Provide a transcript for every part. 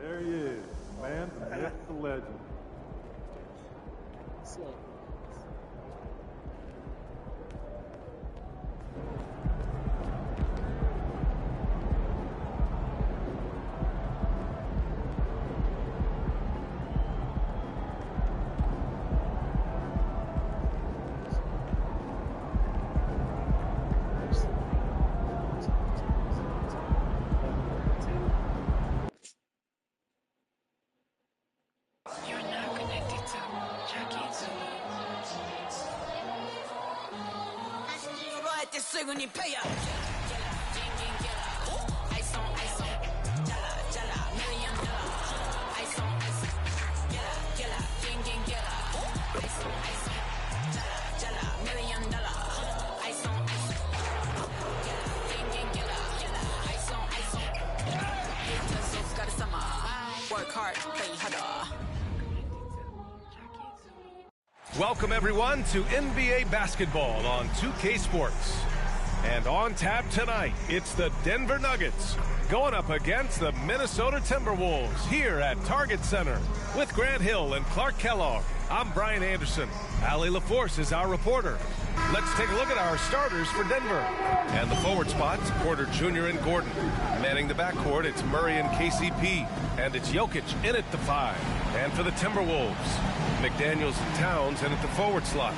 There he is, man, the myth, the legend. Welcome everyone to NBA basketball on 2K Sports. And on tap tonight, it's the Denver Nuggets going up against the Minnesota Timberwolves here at Target Center. With Grant Hill and Clark Kellogg, I'm Brian Anderson. Allie LaForce is our reporter. Let's take a look at our starters for Denver. And the forward spots, Porter Jr. and Gordon. Manning the backcourt, it's Murray and KCP. And it's Jokic in at the 5. And for the Timberwolves, McDaniels and Towns in at the forward slots.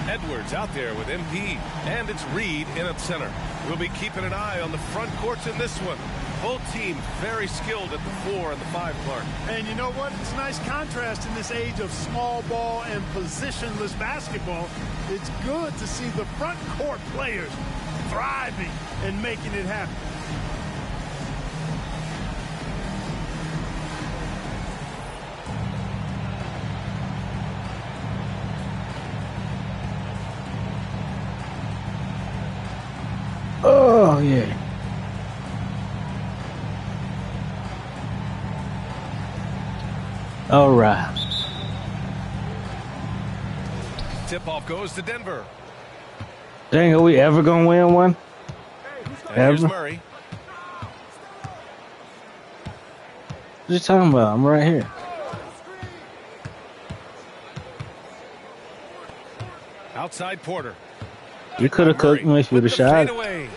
Edwards out there with MP. And it's Reed in at center. We'll be keeping an eye on the front courts in this one. Both teams very skilled at the 4 and the 5, Clark. And you know what? It's a nice contrast in this age of small ball and positionless basketball. It's good to see the front court players thriving and making it happen. Oh, yeah. All right. Tip-off goes to Denver. Dang, are we ever going to win one? And here's Murray. What you talking about? I'm right here. Outside Porter. You could have cooked me if you'd have shot. I'm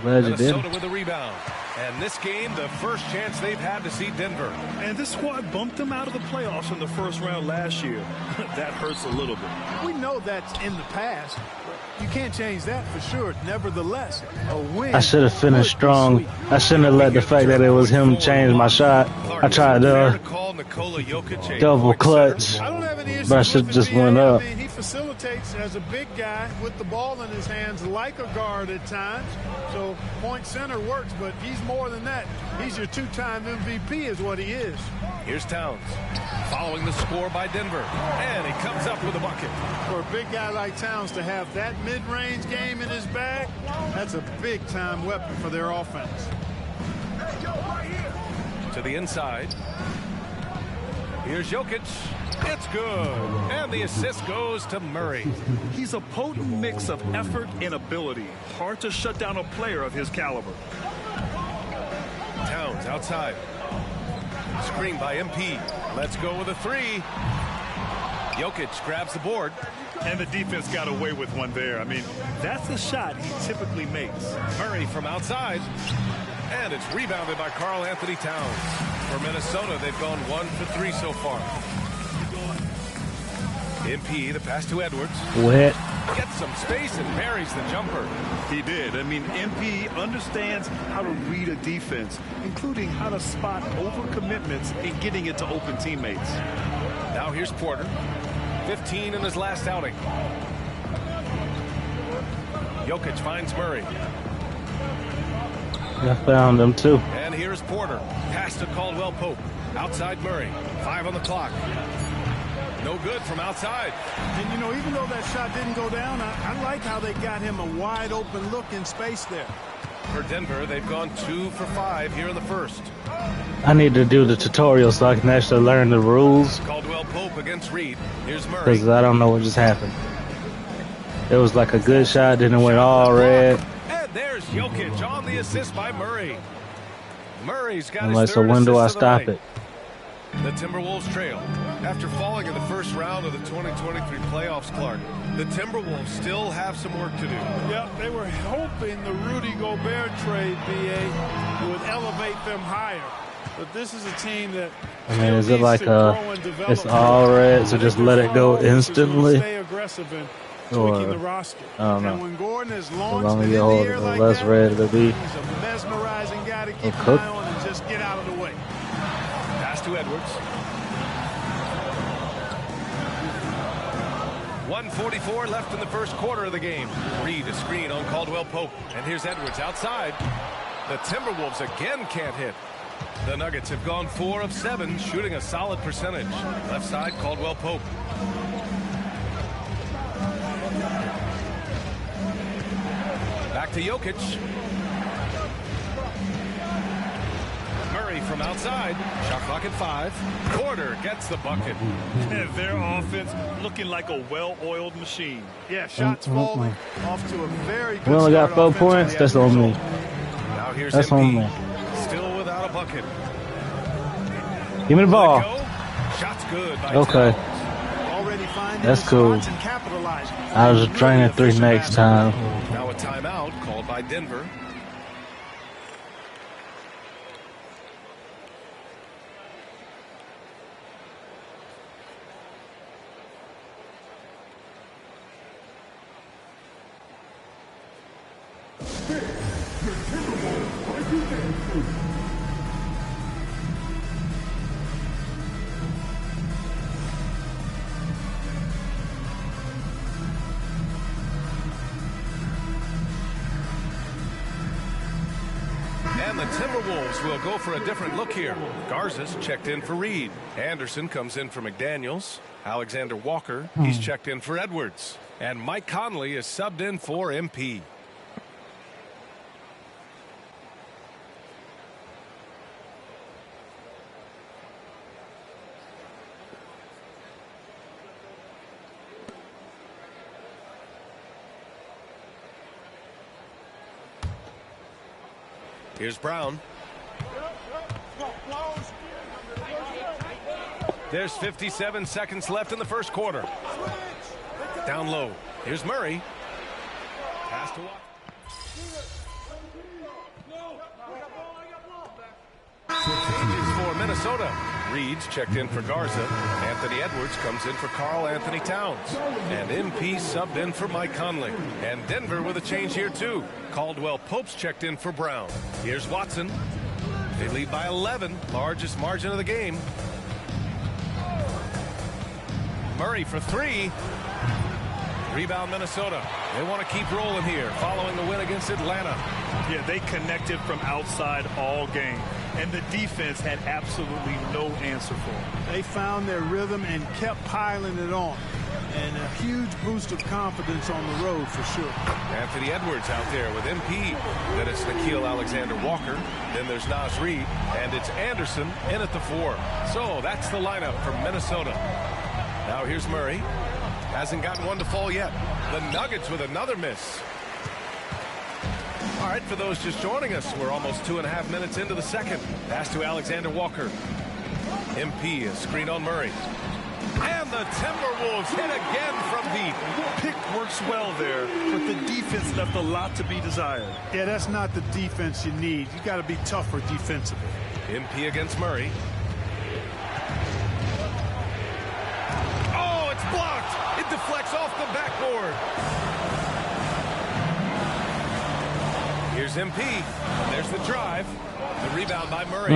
glad you did. Minnesota with a rebound. And this game, the first chance they've had to see Denver. And this squad bumped them out of the playoffs in the first round last year. That hurts a little bit. We know that's in the past. You can't change that for sure. Nevertheless, a win. I should have finished strong. I shouldn't have let the fact that it was him change my shot. I tried to double clutch, but I should have just went up. He facilitates as a big guy with the ball in his hands like a guard at times. So point center works, but he's more than that. He's your two-time MVP is what he is. Here's Towns following the score by Denver, and he comes up with a bucket. For a big guy like Towns to have that mid-range game in his bag, that's a big-time weapon for their offense. To the inside. Here's Jokic. It's good. And the assist goes to Murray. He's a potent mix of effort and ability. Hard to shut down a player of his caliber. Towns outside. Screen by MP. Let's go with a 3. Jokic grabs the board. And the defense got away with one there. I mean, that's the shot he typically makes. Murray from outside. And it's rebounded by Karl Anthony Towns. For Minnesota, they've gone 1 for 3 so far. MP, the pass to Edwards. Wet. Gets some space and buries the jumper. He did. I mean, MP understands how to read a defense, including how to spot overcommitments and getting it to open teammates. Now here's Porter. 15 in his last outing. Jokic finds Murray. I found him too. And here's Porter. Pass to Caldwell Pope. Outside Murray. 5 on the clock. No good from outside. And, you know, even though that shot didn't go down, I like how they got him a wide open look in space there. For Denver, they've gone 2 for 5 here in the first. I need to do the tutorial so I can actually learn the rules. Caldwell Pope against Reed. Here's Murray. Because I don't know what just happened. It was like a good shot, then it went all red. And there's Jokic on the assist by Murray. Murray's got Unless his third when do I assist of the stop night. it? The Timberwolves trail. After falling in the first round of the 2023 playoffs, Clark, the Timberwolves still have some work to do. Yep, they were hoping the Rudy Gobert trade, BA, would elevate them higher. But this is a team that I mean, is it like it's all red, so just let it go instantly? Stay aggressive in Or, tweaking the roster. I don't know. And when Gordon is The launched longer in you the hold it, air the like less that, red it'll be. he's a mesmerizing guy to keep an Cook. eye on and just get out of the way. Pass to Edwards. 1:44 left in the first quarter of the game. Reed a screen on Caldwell Pope. And here's Edwards outside. The Timberwolves again can't hit. The Nuggets have gone 4 of 7, shooting a solid percentage. Left side, Caldwell Pope. Back to Jokic. Murray from outside. Shot clock at 5. Porter gets the bucket. And their offense looking like a well-oiled machine. Yeah, shots falling off to a very good We only got start 4 points. That's offensively on as a me. result. Now here's That's on MP. me. Still without a bucket. Give me the ball. Let go. Shots good by Okay. Towns. Already finding That's the cool. spots and capitalizing. I was training 3 next time. Now a timeout called by Denver. And the Timberwolves will go for a different look here. Garza's checked in for Reed. Anderson comes in for McDaniels. Alexander Walker, he's checked in for Edwards. And Mike Conley is subbed in for MP. Here's Brown. There's 57 seconds left in the first quarter. Down low. Here's Murray. Pass to Walker. Changes for Minnesota. Reed's checked in for Garza. Anthony Edwards comes in for Karl Anthony Towns. And MP subbed in for Mike Conley. And Denver with a change here too. Caldwell Pope's checked in for Brown. Here's Watson. They lead by 11, largest margin of the game. Murray for 3. Rebound Minnesota. They want to keep rolling here following the win against Atlanta. Yeah, they connected from outside all game. And the defense had absolutely no answer for them. They found their rhythm and kept piling it on. And a huge boost of confidence on the road for sure. Anthony Edwards out there with MP. Then it's Nickeil Alexander-Walker. Then there's Naz Reid. And it's Anderson in at the 4. So that's the lineup from Minnesota. Now here's Murray. Hasn't gotten one to fall yet. The Nuggets with another miss. All right, for those just joining us, we're almost 2.5 minutes into the second. Pass to Alexander Walker. MP is screen on Murray. And the Timberwolves hit again from deep. Pick works well there, but the defense left a lot to be desired. Yeah, that's not the defense you need. You got to be tougher defensively. MP against Murray. Oh, it's blocked. It deflects off the backboard. Here's MP. And there's the drive. The rebound by Murray.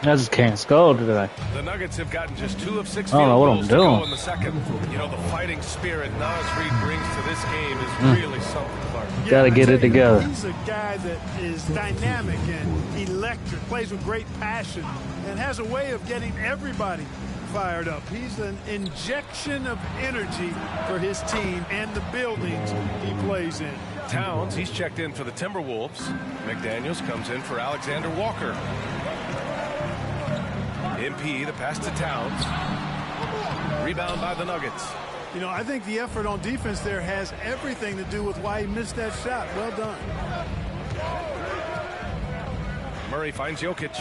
I just can't score today. The Nuggets have gotten just 2 of 6 I don't know field what goals I'm to go doing. in the second. You know, the fighting spirit Naz Reid brings to this game is really something, Clark. Gotta get it together. He's a guy that is dynamic and electric, plays with great passion, and has a way of getting everybody fired up. He's an injection of energy for his team and the buildings he plays in. Towns, he's checked in for the Timberwolves. McDaniels comes in for Alexander Walker. MP, the pass to Towns. Rebound by the Nuggets. You know, I think the effort on defense there has everything to do with why he missed that shot. Well done. Murray finds Jokic.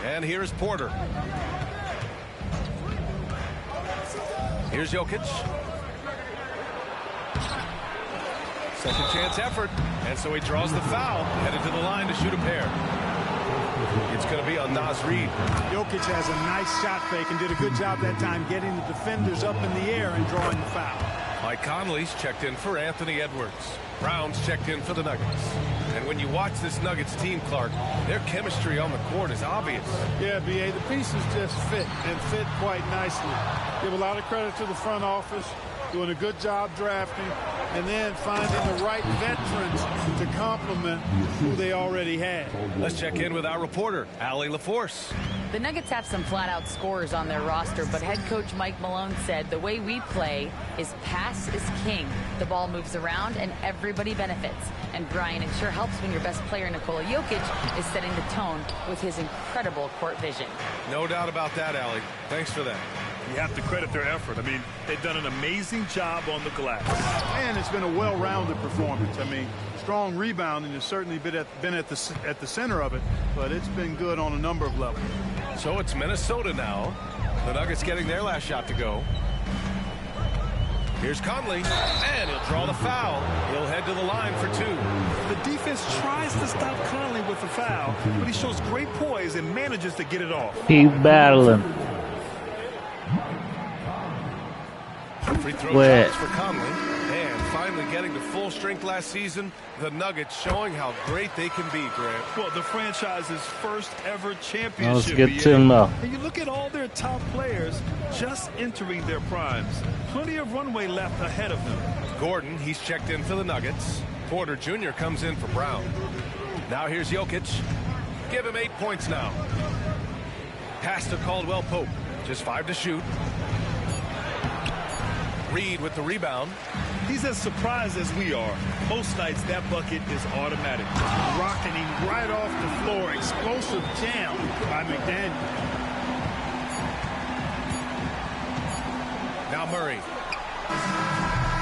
And here's Porter. Here's Jokic. Second chance effort. And so he draws the foul. Headed to the line to shoot a pair. It's going to be on Naz Reid. Jokic has a nice shot fake and did a good job that time getting the defenders up in the air and drawing the foul. Mike Conley's checked in for Anthony Edwards. Brown's checked in for the Nuggets. And when you watch this Nuggets team, Clark, their chemistry on the court is obvious. Yeah, B.A., the pieces just fit and fit quite nicely. Give a lot of credit to the front office, doing a good job drafting, and then finding the right veterans to complement who they already had. Let's check in with our reporter, Allie LaForce. The Nuggets have some flat-out scorers on their roster, but head coach Mike Malone said the way we play is pass is king. The ball moves around and everybody benefits. And Brian, it sure helps when your best player, Nikola Jokic, is setting the tone with his incredible court vision. No doubt about that, Allie. Thanks for that. You have to credit their effort. I mean, they've done an amazing job on the glass. And it's been a well-rounded performance. I mean, strong rebounding has certainly been at the center of it, but it's been good on a number of levels. So it's Minnesota now. The Nuggets getting their last shot to go. Here's Conley, and he'll draw the foul. He'll head to the line for two. The defense tries to stop Conley with the foul, but he shows great poise and manages to get it off. Keep battling. Free throw shots for Conley. And finally getting to full strength last season, the Nuggets showing how great they can be, Grant. Well, the franchise's first ever championship. Let's get to him now. And you look at all their top players just entering their primes. Plenty of runway left ahead of them. Gordon, he's checked in for the Nuggets. Porter Jr. comes in for Brown. Now here's Jokic. Give him 8 points now. Pass to Caldwell Pope. Just 5 to shoot. Reid with the rebound. He's as surprised as we are. Most nights that bucket is automatic. Rocketing right off the floor. Explosive jam by McDaniel. Now Murray.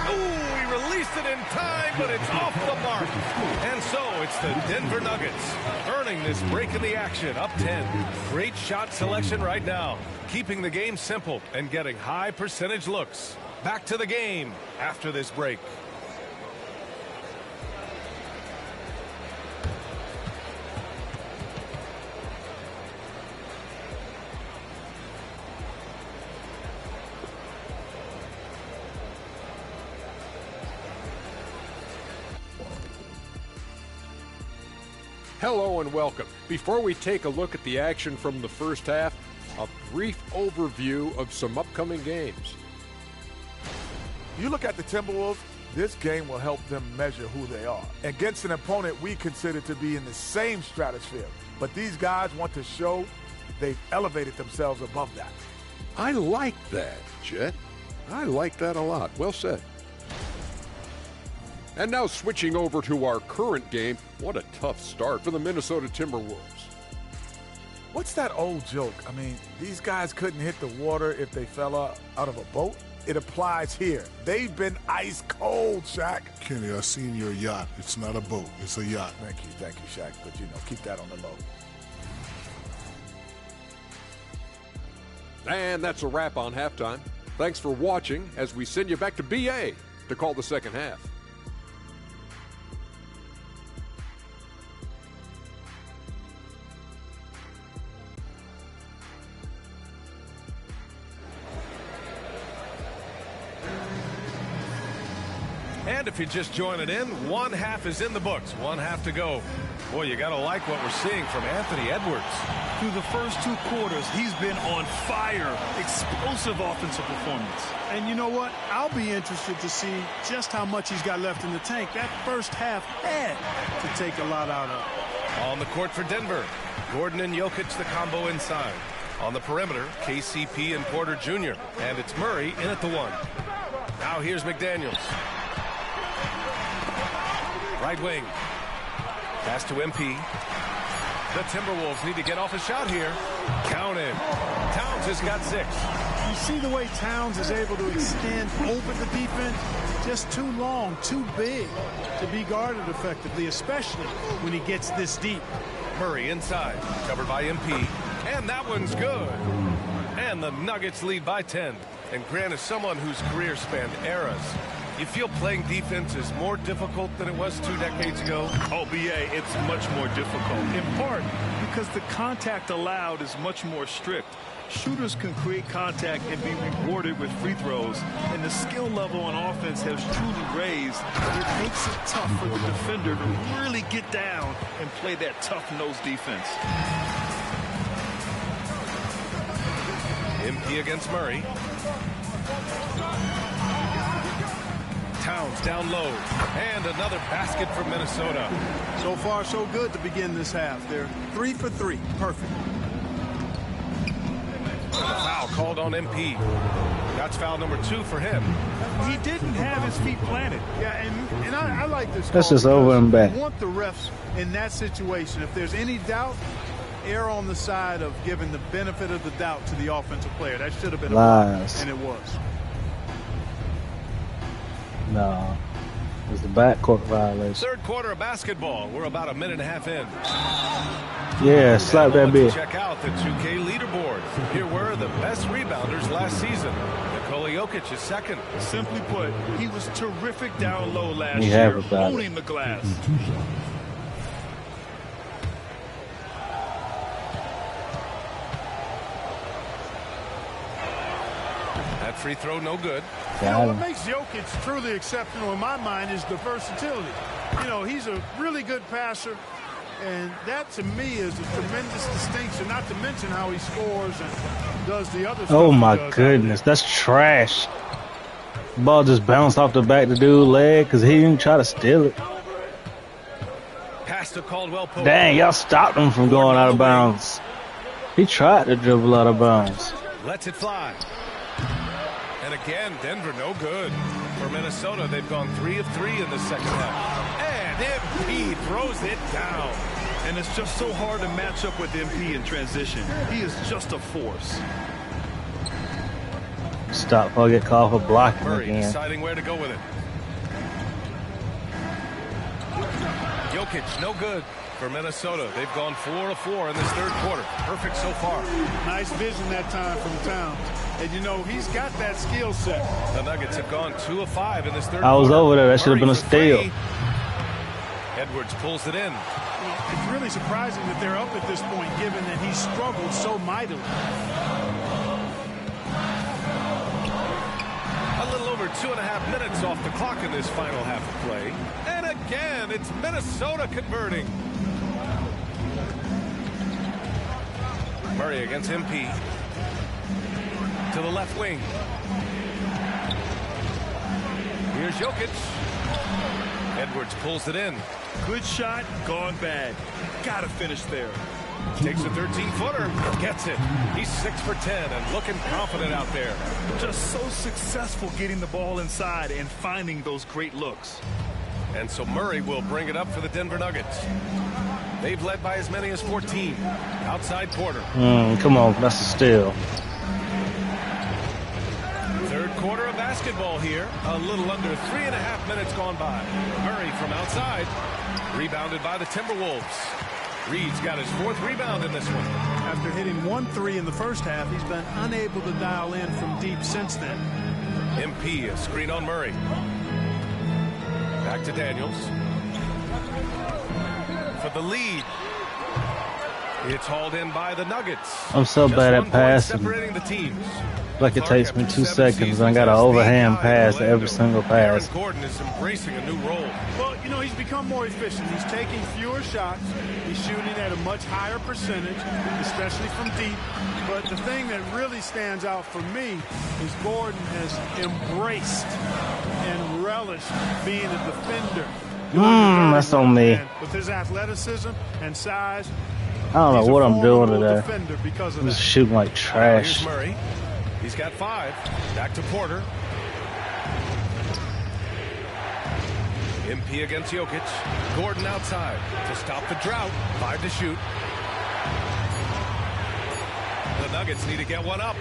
Ooh, he released it in time, but it's off the mark. And so it's the Denver Nuggets earning this break in the action, up 10. Great shot selection right now, keeping the game simple and getting high percentage looks. Back to the game after this break. Hello and welcome. Before we take a look at the action from the first half, a brief overview of some upcoming games. You look at the Timberwolves, this game will help them measure who they are against an opponent we consider to be in the same stratosphere. But these guys want to show they've elevated themselves above that. I like that, Chet. I like that a lot. Well said. And now switching over to our current game, what a tough start for the Minnesota Timberwolves. What's that old joke? I mean, these guys couldn't hit the water if they fell out of a boat. It applies here. They've been ice cold, Shaq. Kenny, I've seen your yacht. It's not a boat. It's a yacht. Thank you, Shaq. But, you know, keep that on the low. And that's a wrap on halftime. Thanks for watching as we send you back to BA to call the second half. And if you're just joining in, one half is in the books. One half to go. Boy, you got to like what we're seeing from Anthony Edwards. Through the first 2 quarters, he's been on fire. Explosive offensive performance. And you know what? I'll be interested to see just how much he's got left in the tank. That first half had to take a lot out of. On the court for Denver, Gordon and Jokic, the combo inside. On the perimeter, KCP and Porter Jr. And it's Murray in at the 1. Now here's McDaniels. Right wing. Pass to MP. The Timberwolves need to get off a shot here. Counted. Towns has got 6. You see the way Towns is able to extend over the defense? Just too long, too big to be guarded effectively, especially when he gets this deep. Murray inside, covered by MP. And that one's good. And the Nuggets lead by 10. And Grant is someone whose career spanned eras. You feel playing defense is more difficult than it was 2 decades ago? Oh, BA, it's much more difficult, in part because the contact allowed is much more strict. Shooters can create contact and be rewarded with free throws, and the skill level on offense has truly raised. It makes it tough for the defender to really get down and play that tough-nosed defense. MP against Murray. Towns down low. And another basket for Minnesota. So far, so good to begin this half. They're 3 for 3. Perfect. Foul called on MP. That's foul number 2 for him. He didn't have his feet planted. Yeah, and I like this call. That's just over and back. I want the refs in that situation. If there's any doubt, err on the side of giving the benefit of the doubt to the offensive player. That should have been a block, and it was. No, it was the backcourt violation. Third quarter of basketball. We're about a minute and a half in. Yeah, slap that bitch. Check out the 2K leaderboard. Here were the best rebounders last season. Nikola Jokic is second. Simply put, he was terrific down low last You year, have about owning the glass. That free throw no good. You know, what makes Jokic truly exceptional in my mind is the versatility. You know, he's a really good passer, and that to me is a tremendous distinction, not to mention how he scores and does the other stuff. Oh my goodness, that's trash. Ball just bounced off the back of the dude's leg because he didn't try to steal it. Pass to Caldwell Pope. Dang, y'all stopped him from going out of bounds. He tried to dribble out of bounds. Lets it fly. And again, Denver no good. For Minnesota, they've gone 3 of 3 in the second half. And MP throws it down. And it's just so hard to match up with MP in transition. He is just a force. Stop before I get called for blocking Murray again. deciding where to go with it. Jokic, no good for Minnesota. They've gone 4 of 4 in this third quarter. Perfect so far. Nice vision that time from Towns. And, you know, he's got that skill set. The Nuggets have gone 2 of 5 in this third I was quarter. over there. That should have been a steal. Edwards pulls it in. It's really surprising that they're up at this point, given that he struggled so mightily. A little over 2.5 minutes off the clock in this final half of play. And again, it's Minnesota converting. Murray against MP. To the left wing. Here's Jokic. Edwards pulls it in. Good shot, gone bad. Gotta finish there. Takes a 13-footer. Gets it. He's 6 for 10 and looking confident out there. Just so successful getting the ball inside and finding those great looks. And so Murray will bring it up for the Denver Nuggets. They've led by as many as 14. Outside Porter. Come on, that's a steal. Third quarter of basketball here. A little under 3.5 minutes gone by. Murray from outside. Rebounded by the Timberwolves. Reed's got his 4th rebound in this one. After hitting 1 3 in the first half, he's been unable to dial in from deep since then. MP, a screen on Murray. Back to Daniels. For the lead. It's hauled in by the Nuggets. I'm so bad at passing. Separating the teams. Like it takes me 2 seconds and I got an overhand pass to every single pass. Gordon is embracing a new role. Well, you know, he's become more efficient. He's taking fewer shots. He's shooting at a much higher percentage, especially from deep. But the thing that really stands out for me is Gordon has embraced and relished being a defender. That's on me. With his athleticism and size, I don't know what I'm doing today. Because of I'm just that. shooting like trash. Here's Murray. He's got 5. Back to Porter. MP against Jokic. Gordon outside to stop the drought. 5 to shoot. Nuggets need to get one up.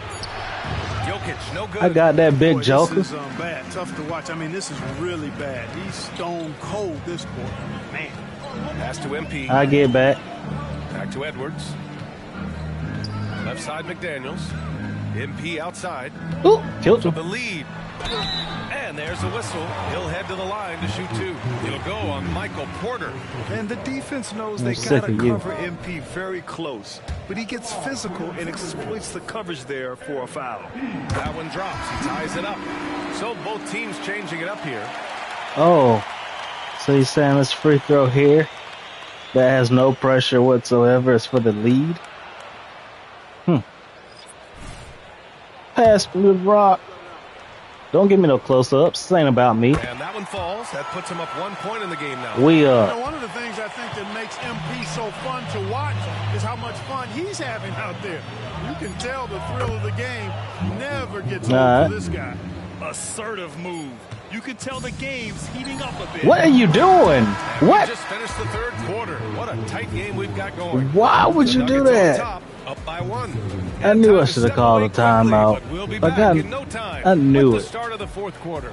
Jokic, no good. I got that big Boy, joker. This is bad. Tough to watch. I mean, this is really bad. He's stone cold this quarter. Man. Pass to MP. I get back. Back to Edwards. Left side McDaniels. MP outside. Ooh, killed To him. the lead. And there's a whistle. He'll head to the line to shoot two. He'll go on Michael Porter. And the defense knows I'm they sick got to of you. cover MP very close. But he gets physical and exploits the coverage there for a foul. That one drops. He ties it up. So both teams changing it up here. Oh, so you're saying this free throw here that has no pressure whatsoever is for the lead? Pass me the rock. Don't give me no close-ups. This ain't about me. And that one falls. That puts him up 1 point in the game now. We You know, one of the things I think that makes MP so fun to watch is how much fun he's having out there. You can tell the thrill of the game never gets old for this guy. Assertive move. You can tell the game's heating up a bit. What are you doing? We What? just finished the third quarter. What a tight game we've got going. Why would you do Nuggets that? on top, up by one. I And knew time I to should have step called away a timeout. quickly, but we'll be Like, back in no time. I knew with it. the start of the fourth quarter.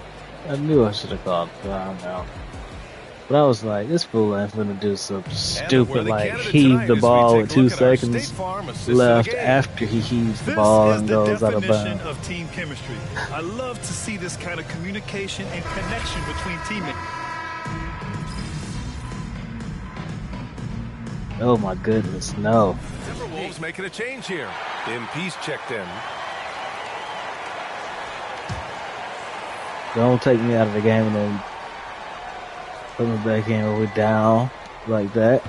I knew I should have called the timeout. But I was like, this fool ain't finna do something stupid like heave the ball with 2 seconds left after he heaves the ball and goes out of bounds. Of team chemistry. I love to see this kind of communication and connection between teammates. Oh my goodness, no. Timberwolves making a change here. MP's checked in. Don't take me out of the game and then put me back in when we're down like that.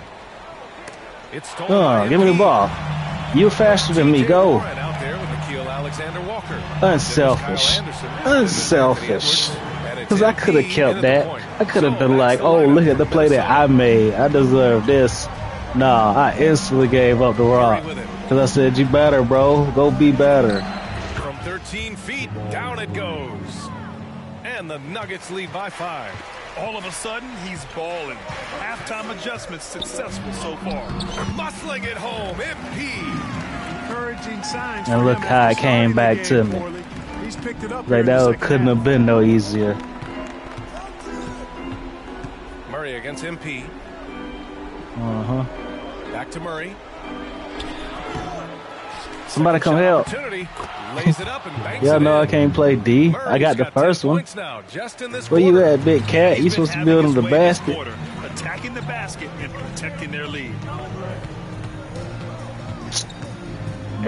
It's stolen by Give me the MP. ball. You faster than me. Go. Warren out there with Nikhil Alexander-Walker. Unselfish. Kyle Anderson. Unselfish. And it's Because I could have MP kept into the that. point. I could have So been like, that's the oh, lineup look at the for play that Minnesota. I made. I deserve this. Nah, I instantly gave up the rock. with it. Because I said, you better, bro. Go be better. From 13 feet, down it goes. And the Nuggets lead by 5. All of a sudden, he's balling. Halftime adjustments successful so far. Muscling it home, MP. Encouraging signs. And for look him how after it came starting the back game to me. poorly. He's picked it up Like, here in the that second couldn't half. have been no easier. Murray against MP. Uh-huh. Back to Murray. Somebody come Shot help. opportunity. Lays it up and banks Y'all it know in. I can't play D. Murray's I got the 10 first one. points now, just in this Where you quarter. at, big cat? You He's supposed been to be having on the his way this basket. quarter, attacking the basket and protecting their lead. Bye.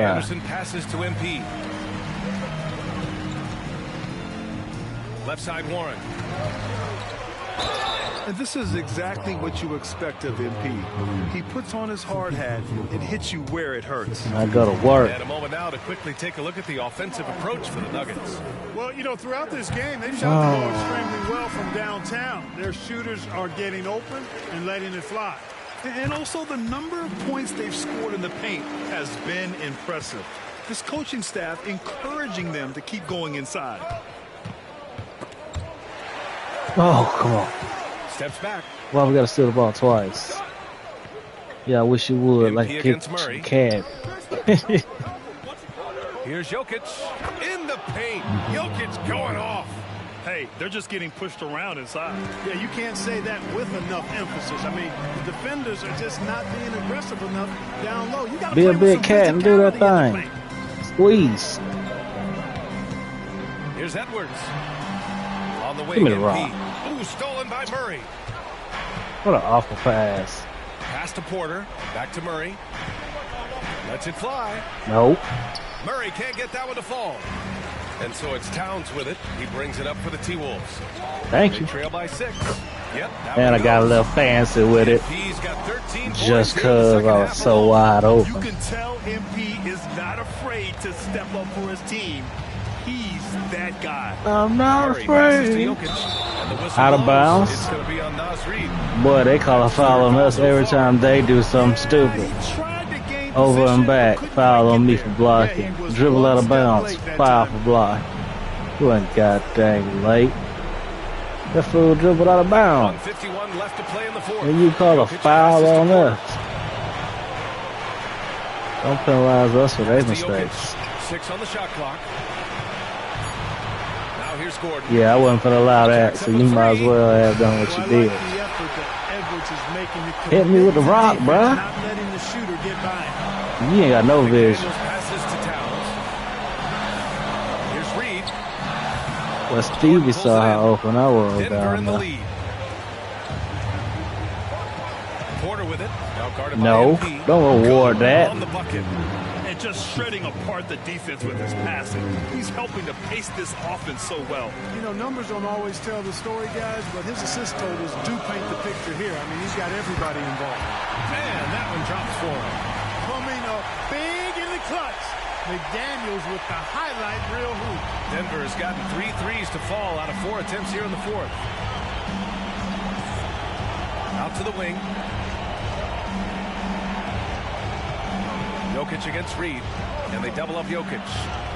Anderson passes to MP. Left side Warren. And this is exactly what you expect of MP. He puts on his hard hat and hits you where it hurts. I go to work. And a moment now to quickly take a look at the offensive approach for the Nuggets. Well, you know, throughout this game, they've shot the ball extremely well from downtown. Their shooters are getting open and letting it fly. And also the number of points they've scored in the paint has been impressive. This coaching staff encouraging them to keep going inside. Oh, come on. Steps back. Why we gotta steal the ball twice? Yeah, I wish you would. MP Like a against Murray. cat. Here's Jokic in the paint. Jokic going off. Hey, they're just getting pushed around inside. Yeah, you can't say that with enough emphasis. I mean, the defenders are just not being aggressive enough down low. You gotta Be play a with big some cat and do that physicality in the thing. paint. Squeeze. Here's Edwards. On the way, Give me the MP. rock. Ooh, stolen by Murray. What an awful pass. Pass to Porter. Back to Murray. Lets it fly. Nope. Murray can't get that one to fall. And so it's Towns with it. He brings it up for the T-Wolves. Thank They you. trail by 6. Yep. that And I one got a goes. little fancy with it. He's got 13 points Just here in the cause second I was half so alone. wide You open. can tell MP is not afraid to step up for his team. He's that guy. I'm not Murray passes to afraid. Jokic, and the whistle Out of blows. bounds. It's going to be on Nas Reed. Boy, they call a foul on us every time they do something stupid. He tried to gain Over position, and back. but couldn't Foul quite on get me there. for blocking. Yeah, he was Dribble one out of step bounds. late that Foul time. for block. You ain't god dang late. That fool dribbled out of bounds. 1:51 left to play in the fourth. And you call a Jokic foul passes to on Porter. us. Don't penalize us for their mistakes. 6 on the shot clock. Now here's Gordon. Yeah, I wasn't gonna allow that, so you might as well have done what you did. Hit me with the rock, bruh. You ain't got no vision. Well, Stevie saw how open I was down there. Porter with it. No, don't reward that. And just shredding apart the defense with his passing. He's helping to pace this offense so well. You know, numbers don't always tell the story, guys, but his assist totals do paint the picture here. I mean, he's got everybody involved. Man, that one drops for him. Coming up big in the clutch. McDaniels with the highlight reel hoop. Denver has gotten 3 threes to fall out of 4 attempts here in the fourth. Out to the wing. Jokic against Reed, and they double up Jokic.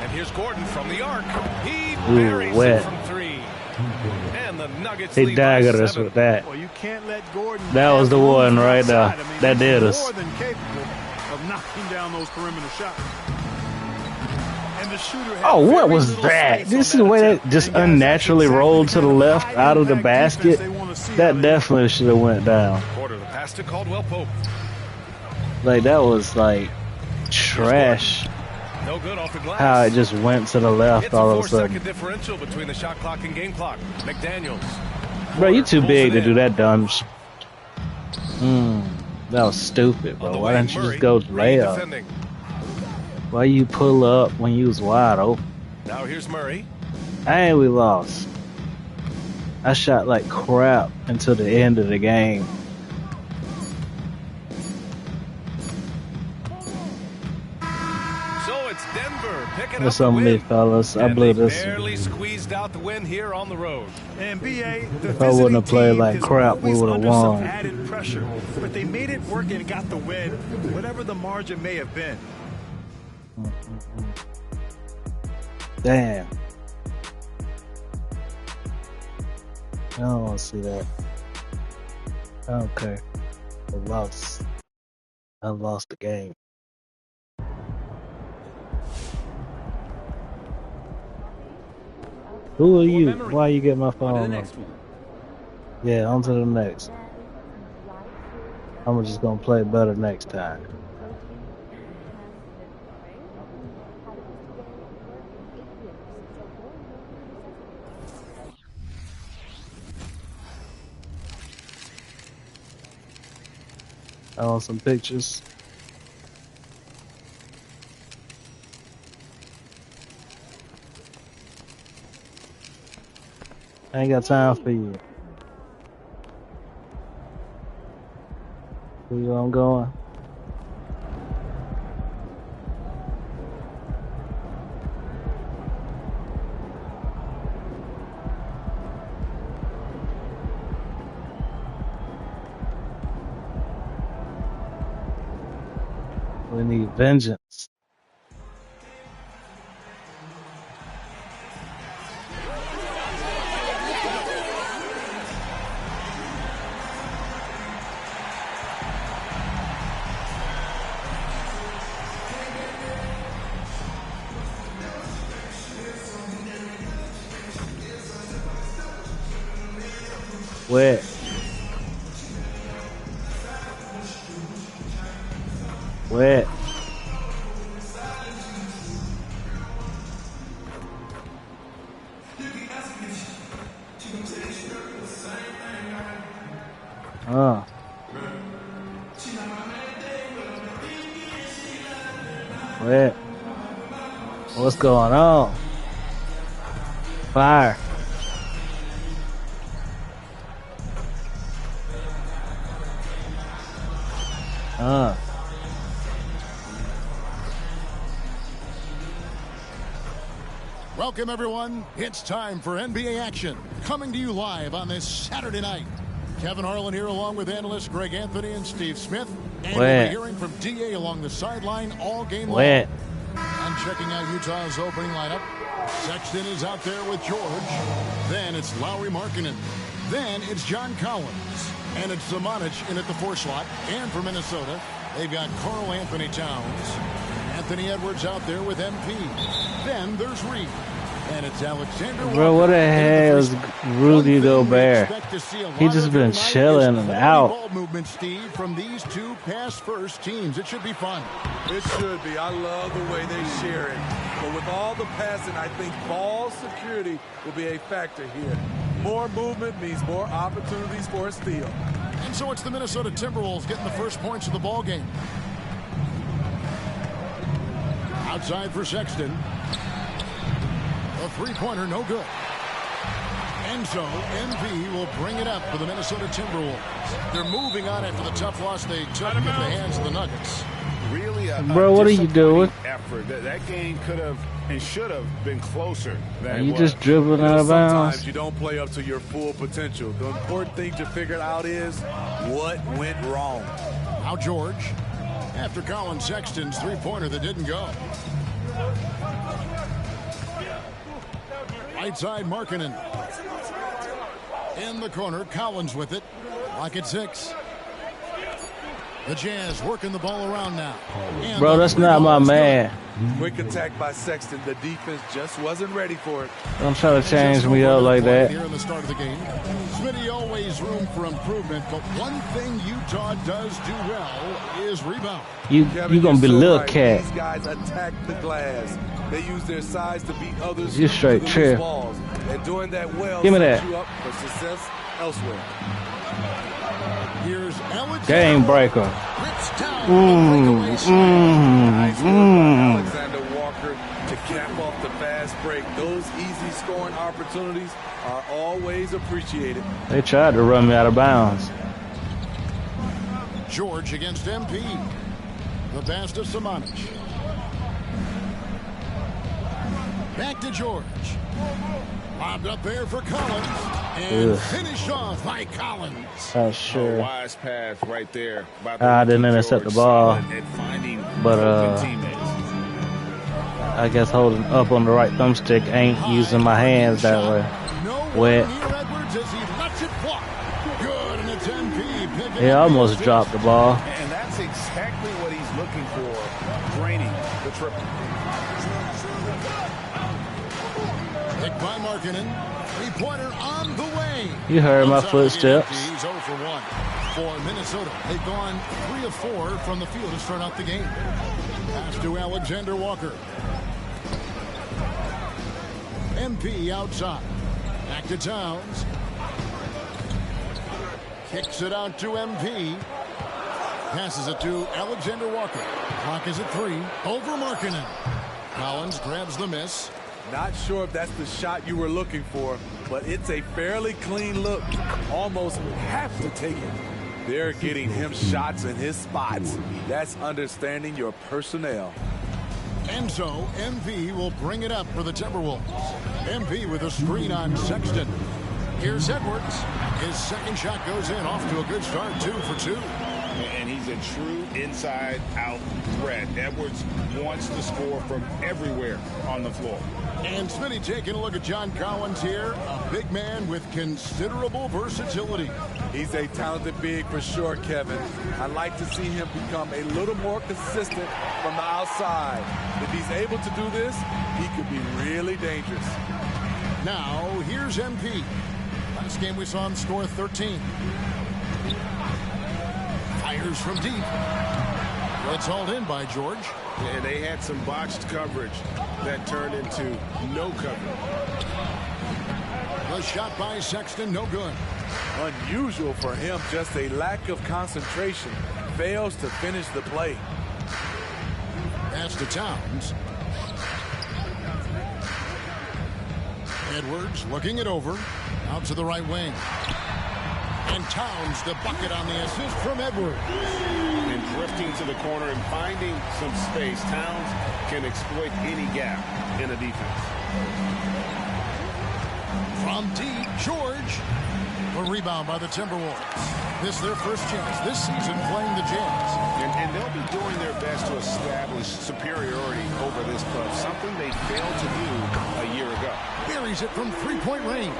And here's Gordon from the arc. He buries it from 3. And the Nuggets he lead by daggered us 7. with that. Well, you can't let Gordon. That was the one right there. I mean, that did us. More than capable of knocking down those perimeter shots. And the shooter had what was that? This is the way that just unnaturally rolled to the left out of the basket. That definitely should have went down. Porter, the pass to Caldwell Pope. Like, that was like trash. No good off the glass. How it just went to the left It's all a of a sudden. 4-second differential between the shot clock and game clock. McDaniels. Bro, you too big to do that dumb sh. That was stupid, bro. Why didn't you just go layup? Why you pull up when you was wide open? Now here's Murray. And we lost. I shot like crap until the end of the game. So it's Denver picking What's up up the with win. me, fellas? I And blew they this. barely squeezed out the win here on the road. NBA, the If I wouldn't have played like crap, we would have won. Added pressure, but they made it work and got the win, whatever the margin may have been. Damn. I don't want to see that. I don't care. I lost. I lost the game. Who are you? Why you get my phone? Yeah, on to the next. I'm just gonna play better next time. I want some pictures. I ain't got time for you. See where I'm going? We need vengeance. Wet. Wet. Wet. What's going on? Fire. Welcome, everyone. It's time for NBA action. Coming to you live on this Saturday night. Kevin Harlan here along with analysts Greg Anthony and Steve Smith. And we'll be hearing from DA along the sideline all game long. And checking out Utah's opening lineup. Sexton is out there with George. Then it's Lauri Markkanen. Then it's John Collins. And it's Zamanic in at the 4 slot. And for Minnesota, They've got Karl Anthony Towns. Anthony Edwards out there with MP. Then there's Reed. And it's Alexander Walker. Bro, what the hell is Rudy Gobert? He just been chilling and out. Ball movement, Steve, from these two pass-first teams. It should be fun. It should be. I love the way they share it. But with all the passing, I think ball security will be a factor here. More movement means more opportunities for a steal. And so it's the Minnesota Timberwolves getting the first points of the ball game. Outside for Sexton. A three-pointer, no good. And so MV will bring it up for the Minnesota Timberwolves. They're moving on after the tough loss they took at the hands of the Nuggets. Really, bro, what are you doing? Effort. That game could have and should have been closer than you just dribbling out of bounds? Sometimes you don't play up to your full potential. The important thing to figure out is what went wrong. Now George, after Colin Sexton's three-pointer that didn't go. Right side, Markkanen. In the corner, Collins with it. Lock at 6. The Jazz working the ball around now. And bro, that's not my man. Quick attack by Sexton. The defense just wasn't ready for it. Don't try to change me up like that. Here in the start of the game. Smitty, always room for improvement, but one thing Utah does do well is rebound. You gonna be a little cat. These guys attack the glass. They use their size to beat others. You straight trip. Balls. And doing that well give me that. You up for success elsewhere. Here's game breaker. Alexander Walker to cap off the fast break. Those easy scoring opportunities are always appreciated. They tried to run me out of bounds. George against MP. The pass to Samanic. Back to George. Bobbed up there for Collins. And finished off by Collins. Oh, sure. A wise pass right there. I didn't intercept the ball. But, I guess holding up on the right thumbstick ain't using my hands that way. Wet. He almost dropped the ball. And that's exactly what he's looking for. Draining the triple. Picked by Markkanen. Three-pointer on the way. You heard my footsteps. He's 0 for 1 for Minnesota. They've gone 3 of 4 from the field to start out the game. Pass to Alexander Walker. MP outside. Back to Towns. Kicks it out to MP. Passes it to Alexander Walker. Clock is at 3. Over Markkanen. Collins grabs the miss. Not sure if that's the shot you were looking for, but it's a fairly clean look. Almost have to take it. They're getting him shots in his spots. That's understanding your personnel. And so MV will bring it up for the Timberwolves. MV with a screen on Sexton. Here's Edwards. His second shot goes in, off to a good start, 2 for 2. And he's a true inside-out threat. Edwards wants to score from everywhere on the floor. And Smitty taking a look at John Collins here, a big man with considerable versatility. He's a talented big for sure, Kevin. I'd like to see him become a little more consistent from the outside. If he's able to do this, he could be really dangerous. Now, here's MP. Last game we saw him score 13. Fires from deep. It's hauled in by George. And they had some botched coverage that turned into no coverage. The shot by Sexton, no good. Unusual for him, just a lack of concentration. Fails to finish the play. Pass to Towns. Edwards looking it over. Out to the right wing. And Towns the bucket on the assist from Edwards. And drifting to the corner and finding some space. Towns can exploit any gap in a defense. From deep, George. A rebound by the Timberwolves. This is their first chance this season playing the Jazz. And they'll be doing their best to establish superiority over this club, something they failed to do a year ago. Buries it from three-point range.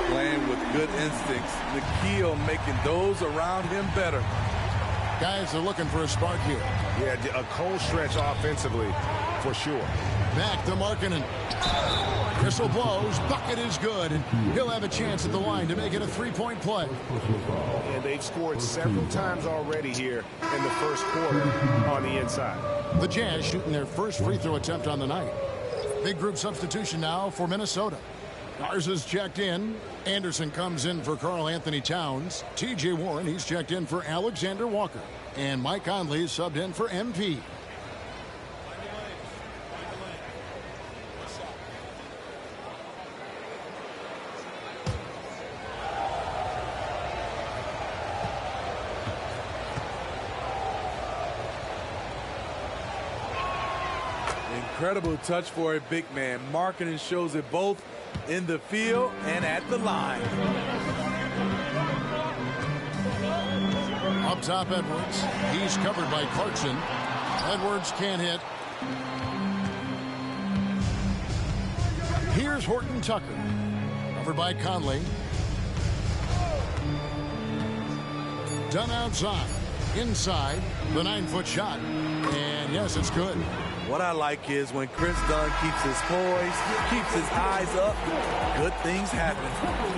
Playing with good instincts. The key on making those around him better. Guys are looking for a spark here. Yeah, a cold stretch offensively, for sure. Back to Markkanen. Whistle blows. Bucket is good. And he'll have a chance at the line to make it a three-point play. And they've scored several times already here in the first quarter on the inside. The Jazz shooting their first free throw attempt on the night. Big group substitution now for Minnesota. Garza's checked in. Anderson comes in for Karl Anthony Towns. T.J. Warren, he's checked in for Alexander Walker. And Mike Conley subbed in for MP. Incredible touch for a big man. Markkanen shows it both in the field and at the line. Up top, Edwards. He's covered by Clarkson. Edwards can't hit. Here's Horton Tucker. Covered by Conley. Done outside. Inside. The 9-foot shot. And yes, it's good. What I like is when Chris Dunn keeps his poise, keeps his eyes up, good things happen.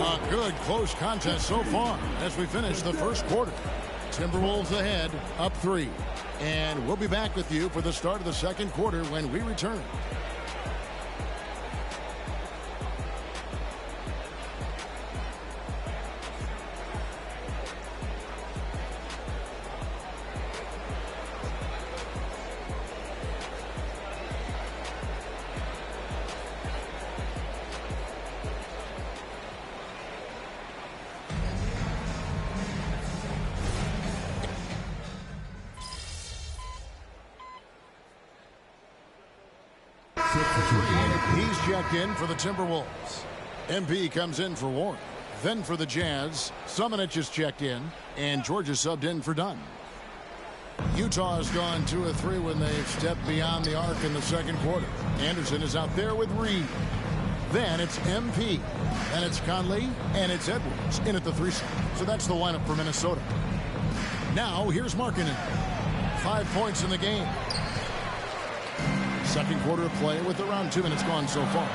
A good close contest so far as we finish the first quarter. Timberwolves ahead, up 3. And we'll be back with you for the start of the second quarter when we return. He's checked in for the Timberwolves. MP comes in for Warren. Then for the Jazz, Summonich is checked in, and Georgia subbed in for Dunn. Utah has gone 2 of 3 when they've stepped beyond the arc in the second quarter. Anderson is out there with Reed. Then it's MP. Then it's Conley, and it's Edwards in at the 3 spot. So that's the lineup for Minnesota. Now here's Markkanen. 5 points in the game. Second quarter of play with around 2 minutes gone so far.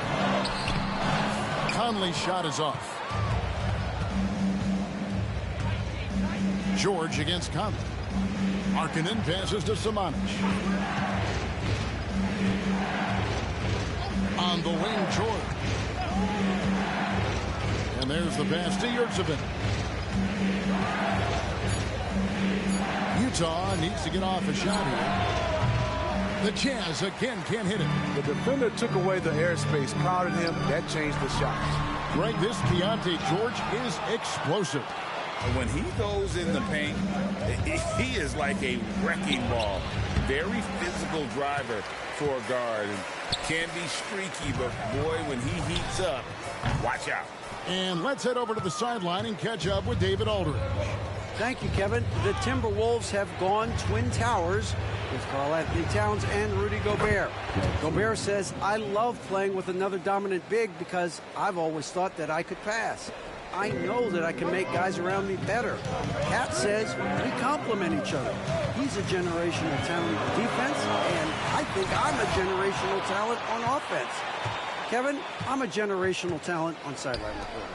Conley's shot is off. George against Conley. Markkanen passes to Summonich. On the wing, George. And there's the pass to Yurtsevin. Utah needs to get off a shot here. The Jazz again can't hit it. The defender took away the airspace, crowded him. That changed the shots. Greg, this Keontae George is explosive. When he goes in the paint, he is like a wrecking ball. Very physical driver for a guard. And can be streaky, but boy, when he heats up, watch out. And let's head over to the sideline and catch up with David Aldridge. Thank you, Kevin. The Timberwolves have gone Twin Towers with Karl Anthony Towns and Rudy Gobert. Gobert says, I love playing with another dominant big because I've always thought that I could pass. I know that I can make guys around me better. Cat says we complement each other. He's a generational talent on defense, and I think I'm a generational talent on offense. Kevin, I'm a generational talent on sideline reporter.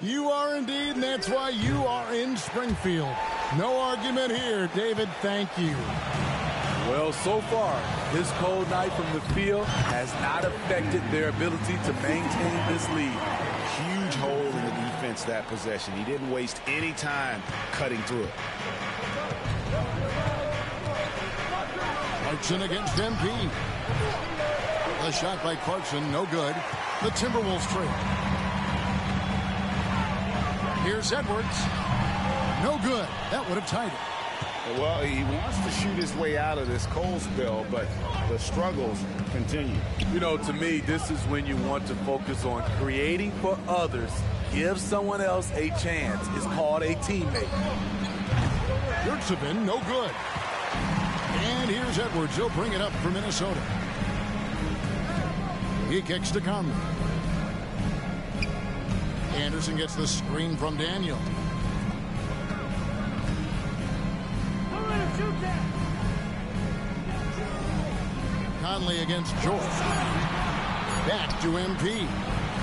You are indeed, and that's why you are in Springfield. No argument here, David. Thank you. Well, so far, this cold night from the field has not affected their ability to maintain this lead. Huge hole in the defense that possession. He didn't waste any time cutting through it. Clarkson against MP. A shot by Clarkson, no good. The Timberwolves trail. Here's Edwards. No good. That would have tied it. Well, he wants to shoot his way out of this cold spell, but the struggles continue. You know, to me, this is when you want to focus on creating for others. Give someone else a chance. It's called a teammate. Yurtsevin, no good. And here's Edwards. He'll bring it up for Minnesota. He kicks to Conley. Anderson gets the screen from Daniel. Conley against George. Back to MP.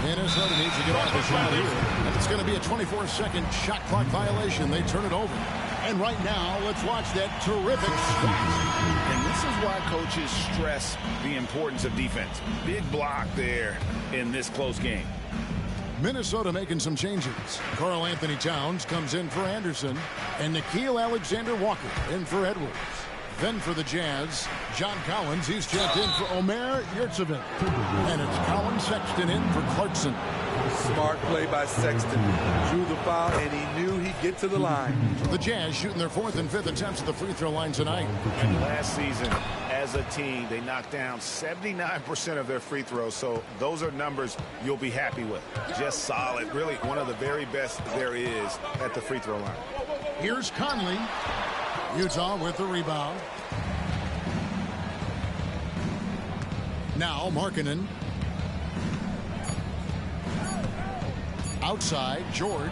Minnesota needs to get off the shot here. And it's going to be a 24-second shot clock violation. They turn it over. And right now, let's watch that terrific shot. And this is why coaches stress the importance of defense. Big block there in this close game. Minnesota making some changes. Karl Anthony Towns comes in for Anderson. And Nickeil Alexander-Walker in for Edwards. Then for the Jazz, John Collins. He's checked in for Omer Yurtseven. And it's Colin Sexton in for Clarkson. Smart play by Sexton. Drew the foul, and he knew he'd get to the line. The Jazz shooting their 4th and 5th attempts at the free throw line tonight. And last season, as a team, they knocked down 79% of their free throws. So those are numbers you'll be happy with. Just solid. Really one of the very best there is at the free throw line. Here's Conley. Utah with the rebound. Now Markkanen. Outside, George.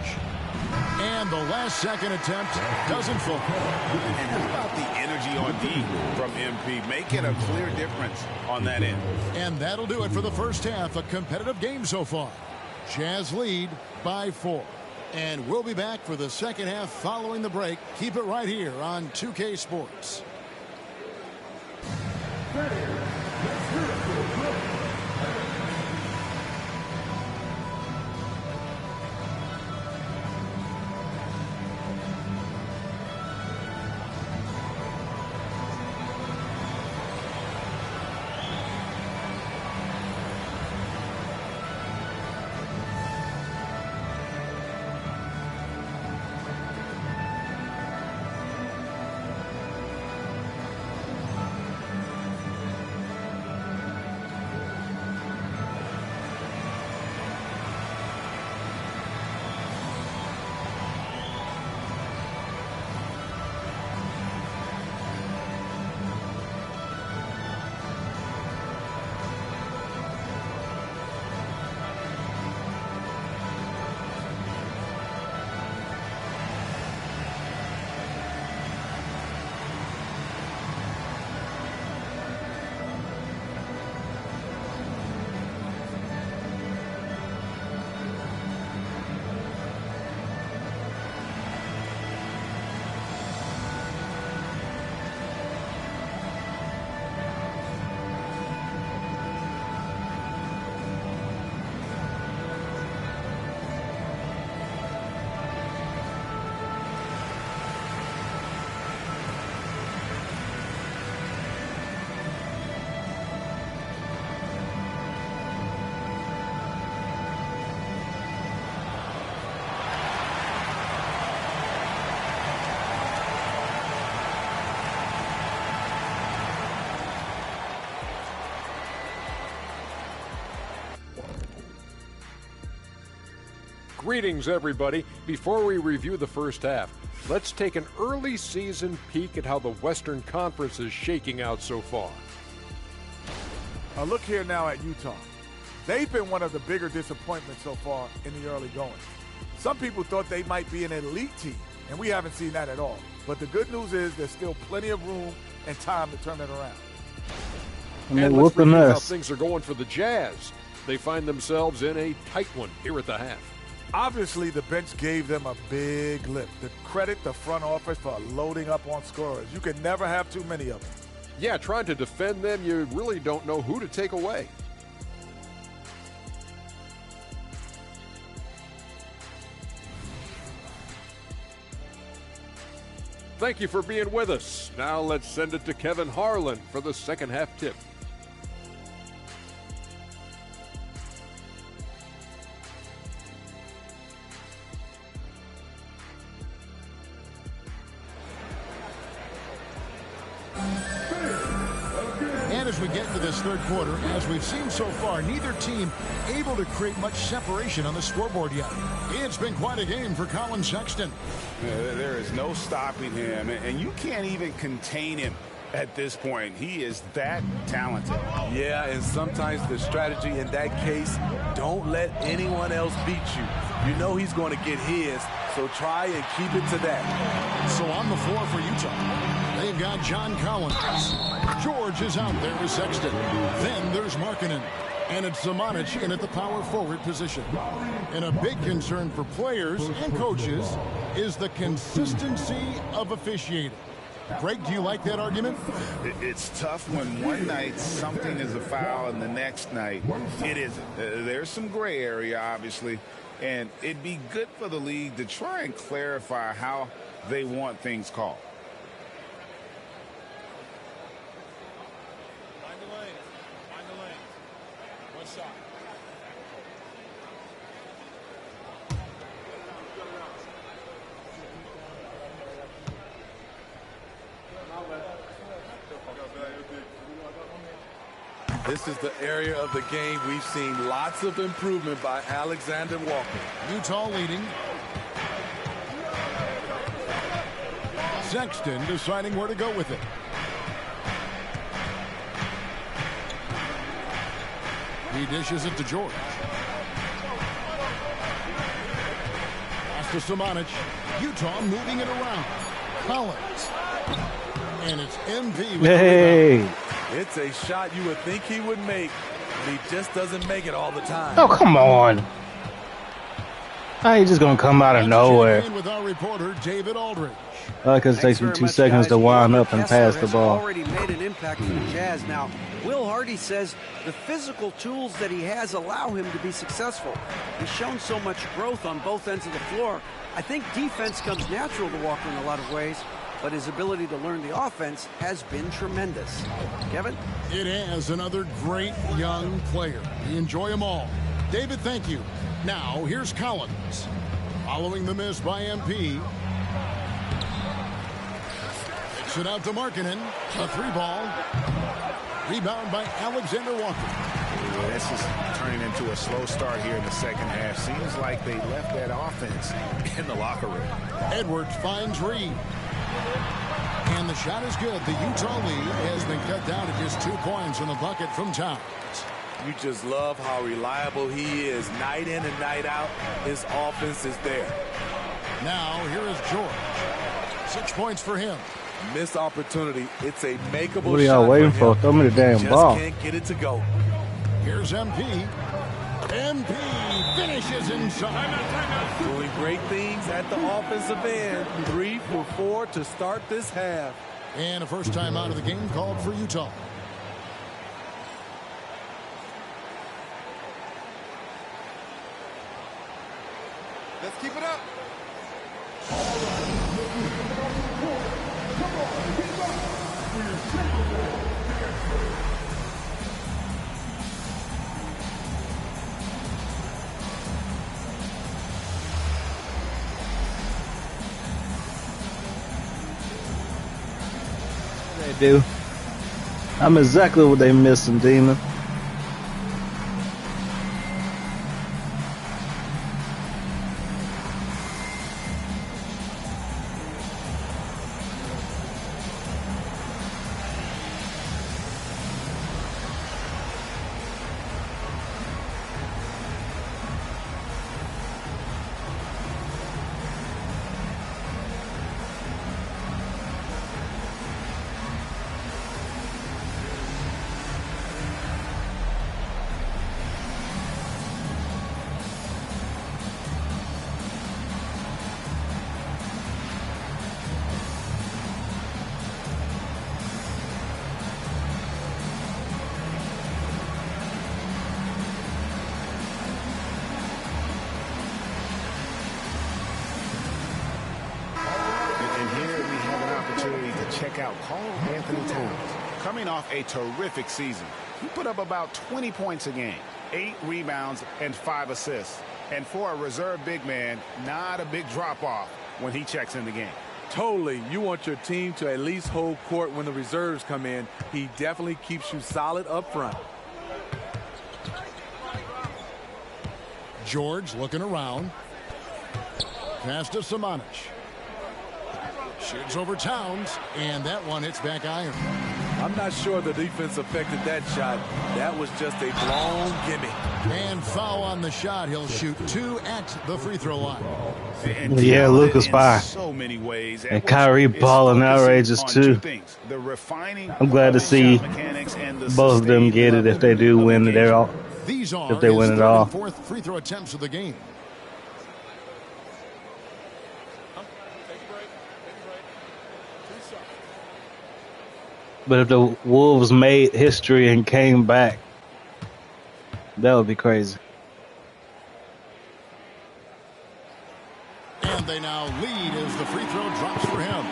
And the last second attempt doesn't fall. And how about the energy on D from MP, making a clear difference on that end. And that'll do it for the first half. A competitive game so far. Jazz lead by 4. And we'll be back for the second half following the break. Keep it right here on 2K Sports. Greetings, everybody. Before we review the first half, let's take an early season peek at how the Western Conference is shaking out so far. Look here now at Utah. They've been one of the bigger disappointments so far in the early going. Some people thought they might be an elite team, and we haven't seen that at all. But the good news is there's still plenty of room and time to turn it around. And let's review how things are going for the Jazz. They find themselves in a tight one here at the half. Obviously, the bench gave them a big lift. To credit the front office for loading up on scorers. You can never have too many of them. Yeah, trying to defend them, you really don't know who to take away. Thank you for being with us. Now let's send it to Kevin Harlan for the second half tip. And as we get into this third quarter, as we've seen so far, neither team able to create much separation on the scoreboard yet. It's been quite a game for Colin Sexton. There is no stopping him, and you can't even contain him at this point. He is that talented. Yeah, and sometimes the strategy in that case, don't let anyone else beat you. You know he's going to get his, So try and keep it to that. So on the floor for Utah, they've got John Collins. George is out there with Sexton. Then there's Markkanen. And it's Zamanic in at the power forward position. And a big concern for players and coaches is the consistency of officiating. Greg, do you like that argument? It's tough when one night something is a foul and the next night it isn't. There's some gray area, obviously, and it'd be good for the league to try and clarify how they want things called. This is the area of the game we've seen lots of improvement by Alexander Walker. Utah leading. Sexton deciding where to go with it. He dishes it to George. Pass to Zamanic. Utah moving it around. Collins. And it's MP with the rebound. It's a shot you would think he would make, but he just doesn't make it all the time. Oh, come on. How you just going to come out of nowhere? With our reporter, David Aldridge. Because it takes me 2 seconds to wind up and pass the ball. Already made an impact for the Jazz. Now, Will Hardy says the physical tools that he has allow him to be successful. He's shown so much growth on both ends of the floor. I think defense comes natural to Walker in a lot of ways, but his ability to learn the offense has been tremendous. Kevin? It has another great young player. We enjoy them all. David, thank you. Now, here's Collins. Following the miss by MP. Takes it out to Markkanen. A 3-ball. Rebound by Alexander Walker. Yeah, this is turning into a slow start here in the second half. Seems like they left that offense in the locker room. Edwards finds Reed. And the shot is good. The Utah lead has been cut down to just 2 points in the bucket from Towns. You just love how reliable he is night in and night out. His offense is there. Now here is George. 6 points for him. Missed opportunity. It's a makeable shot. What are y'all waiting for? Throw me the damn ball. Just can't get it to go. Here's MP. MP finishes inside. Doing great things at the offensive end. 3 for 4 to start this half. And a first time out of the game called for Utah. Let's keep it up. They do. I'm exactly what they missing, Demon. Check out Karl-Anthony Towns. Coming off a terrific season, he put up about 20 points a game, 8 rebounds, and 5 assists. And for a reserve big man, not a big drop-off when he checks in the game. Totally. You want your team to at least hold court when the reserves come in. He definitely keeps you solid up front. George looking around. Pass to Zamanic. Shoots over Towns, and that one hits back iron. I'm not sure the defense affected that shot. That was just a blown gimme. And foul on the shot. He'll shoot 2 at the free throw line. Yeah, Luka's fire. So many ways. And Kyrie balling outrageous too. I'm glad to see both of them get it if they do win it all. These are if they win it all. 4th free throw attempts of the game. But if the Wolves made history and came back, that would be crazy. And they now lead as the free throw drops for him.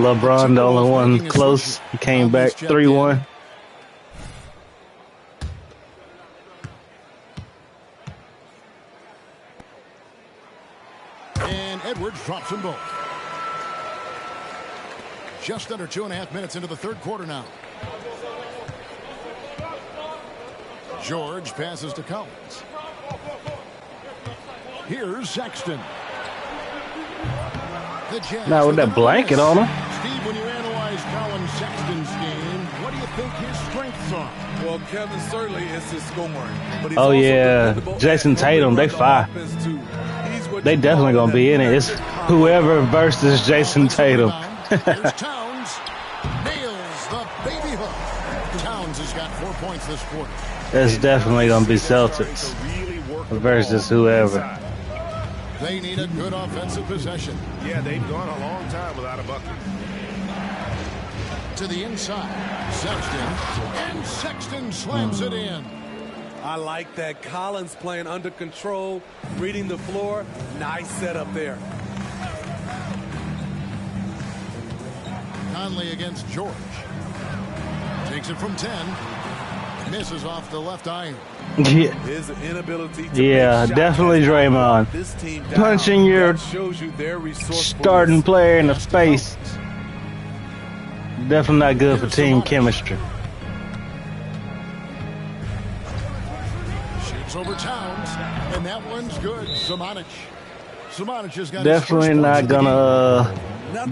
LeBron, the only one close. He came back 3-1. And Edwards drops them both. Just under 2.5 minutes into the third quarter now. George passes to Collins. Here's Sexton. Now with that blanket on him. Steve, when you analyze Colin Sexton's game, what do you think his strengths are? Well, Kevin, certainly it's his scoring. But he's oh yeah, Jason Tatum, they fire. They definitely gonna be in it. It's whoever versus Jason Tatum. Here's Towns. Nails the baby hook. Towns has got 4 points this quarter. It's definitely gonna be Celtics versus whoever. They need a good offensive possession. Yeah, they've gone a long time without a bucket. To the inside, Sexton, and Sexton slams it in. I like that. Collins playing under control, reading the floor. Nice setup there. Conley against George. Takes it from 10. Misses off the left iron. Yeah, His inability to definitely Draymond. Punching your starting player in the face. Definitely not good for team chemistry. Shoots over Towns, and that one's good. Samanic has got definitely not gonna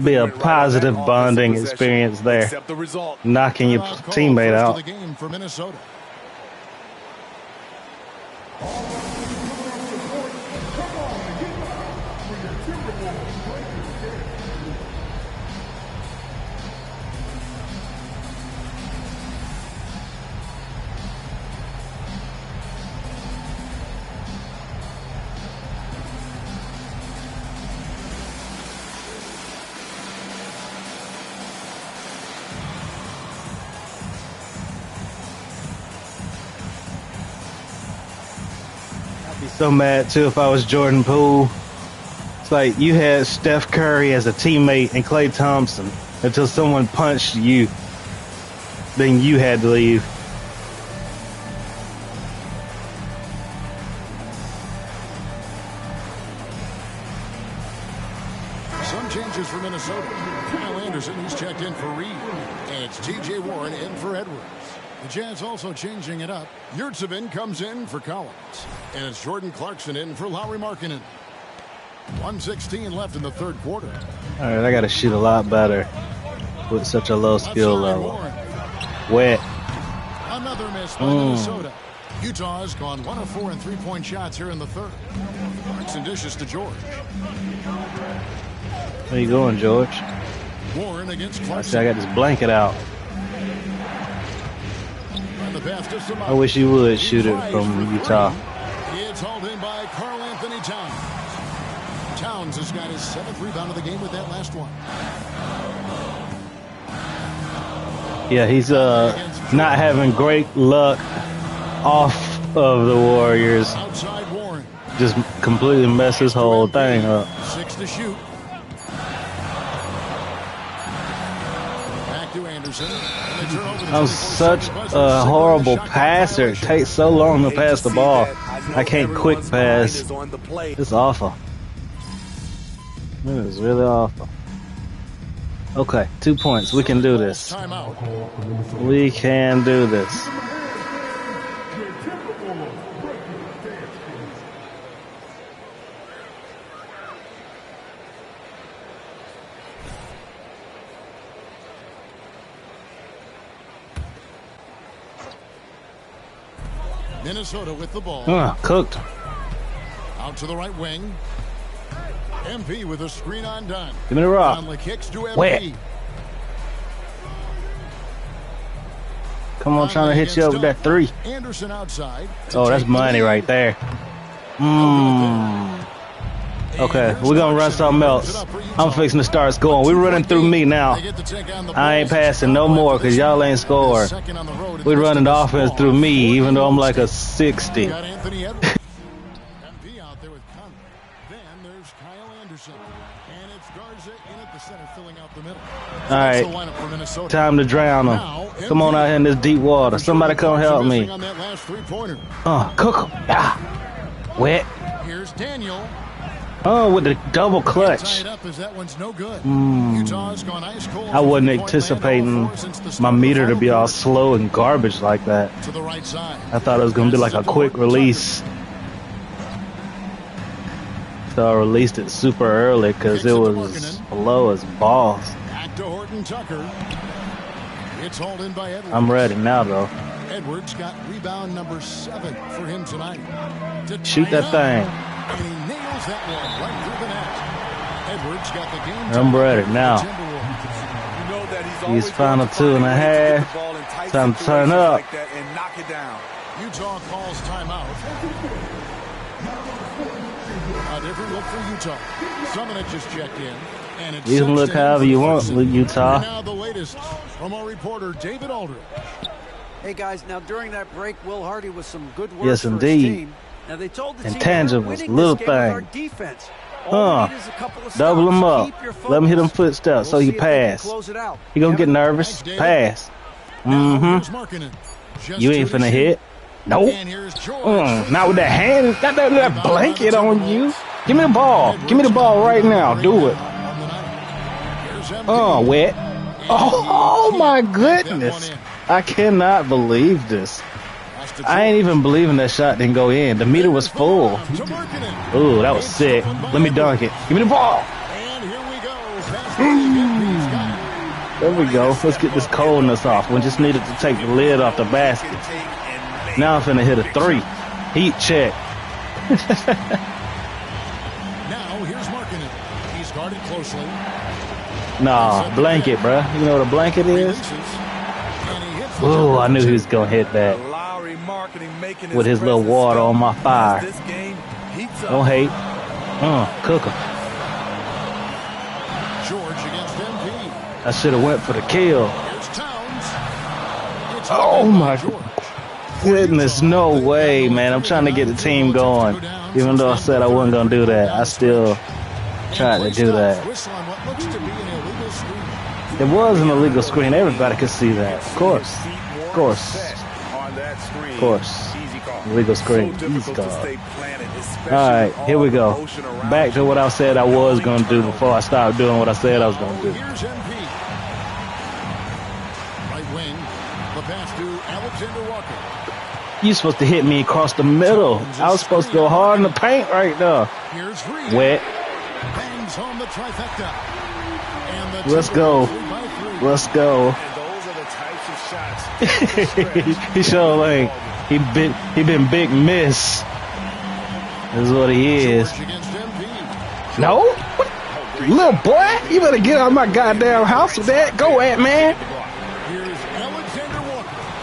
be a positive bonding experience there. Knocking your teammate out. The game for Minnesota. So mad too if I was Jordan Poole. It's like you had Steph Curry as a teammate and Klay Thompson until someone punched you. Then you had to leave. Some changes for Minnesota. Kyle Anderson, he's checked in for Reed. And it's T.J. Warren in for Edwards. The Jazz also changing it up. Yurtsevin comes in for Collins. And it's Jordan Clarkson in for Lauri Markkanen. 1:16 left in the third quarter. All right, I got to shoot a lot better with such a low skill level. Wet. Another miss by Minnesota. Utah has gone 1 of 4 in three-point shots here in the third. Clarkson dishes to George. Where you going, George? Warren against Clarkson. I see I got this blanket out. I wish you would shoot it from Utah. It's hauled in by Karl Anthony Towns. Towns has got his 7th rebound of the game with that last one. Yeah, he's not having great luck off of the Warriors. Outside Warren. Just completely mess his whole thing up. 6 to shoot. Back to Anderson. I'm such a horrible passer. It takes so long to pass the ball. I can't quick pass. It's awful. It is really awful. Okay, 2 points. We can do this. We can do this. Minnesota with the ball. Cooked. Out to the right wing. MP with a screen on Dunn. Give me the rock. Conley kicks to MP. Wet. Come on, trying to hit you up with that 3. Anderson outside. Oh, that's money right there. Okay, we're going to run something else. I'm fixing to start scoring. We're running through me now. I ain't passing no more because y'all ain't scoring. We're running the offense through me, even though I'm like a 60. All right, time to drown them. Come on out here in this deep water. Somebody come help me. Cook 'em. Wet. Here's Daniel. Oh, with the double clutch. I wasn't anticipating my meter to be all slow and garbage like that. I thought it was going to be like a quick release. So I released it super early because it was below as balls. I'm ready now, though. Edwards got rebound number 7 for him tonight. Shoot that thing. And he nails that one right through the net. Edwards got the game. I'm ready now. He's final 2.5. Time to turn up. Utah calls timeout. A different look for Utah. Someone had just checked in. And it's you can look however you want, Utah. Now the latest from our reporter David Aldridge. Hey guys, now during that break, Will Hardy was some good work yes, for indeed. his team. Now they told the team intangibles, little thing. Defense. Double him up. Let him hit him footsteps so he pass. He gonna get nervous. Pass. You ain't finna hit. Nope. Not with that hand. Got that blanket on you. Give me the ball. Give me the ball right now. Do it. Wet. Oh my goodness. I cannot believe this. I ain't even believing that shot didn't go in. The meter was full. Ooh, that was sick. Let me dunk it. Give me the ball. There we go. Let's get this coldness off. We just needed to take the lid off the basket. Now I'm finna hit a 3. Heat check. Now here's Markkanen. He's guarded closely. Nah, blanket, bruh. You know what a blanket is? Ooh, I knew he was gonna hit that. With his little water on my fire. Don't hate. Cook him. I should have went for the kill. Oh my goodness, no way, man. I'm trying to get the team going. Even though I said I wasn't gonna do that, I still tried to do that. It was an illegal screen. Everybody could see that. Of course. Of course. Of course. Illegal screen. Easy call. Alright, here we go. Back to what I said I was going to do before I started doing what I said I was going to do. Right wing. The pass to Alexander Walker. You supposed to hit me across the middle. I was supposed to go hard in the paint right now. Wet. Bangs home the trifecta. Let's go. Let's go. He sure ain't. He been big miss. This is what he is. No? Little boy, you better get out of my goddamn house with that. Go at man.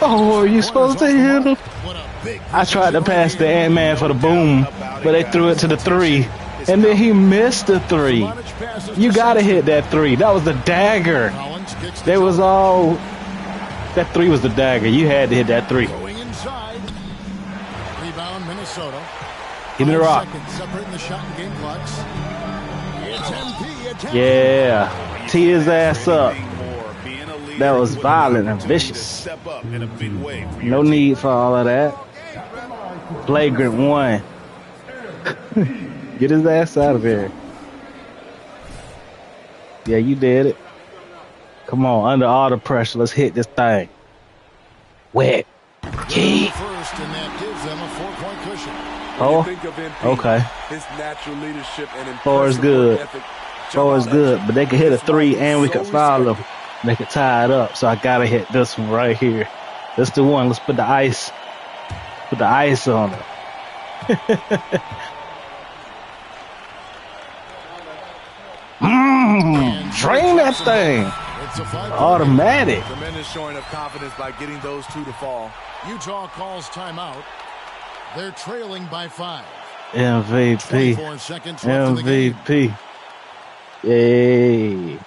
Oh, are you supposed to hit him? I tried to pass the Ant-Man for the boom, but they threw it to the 3. And then he missed the 3. You gotta hit that 3. That was the dagger. They was all. That 3 was the dagger. You had to hit that 3. Going inside. Rebound Minnesota. Give me the rock. Yeah. Tee his ass up. That was violent and vicious. No need for all of that. Flagrant 1. Get his ass out of there. Yeah, you did it. Come on, under all the pressure, let's hit this thing. Wet. Yeah. Oh, okay. 4 is good. 4 is good, but they could hit a 3 and we could foul them. They could tie it up, so I gotta hit this one right here. This the one. Let's put the ice. Put the ice on it. Drain that thing. Automatic. Tremendous showing of confidence by getting those two to fall. Utah calls timeout. They're trailing by 5. MVP. 24 seconds left in the game. MVP. Yay.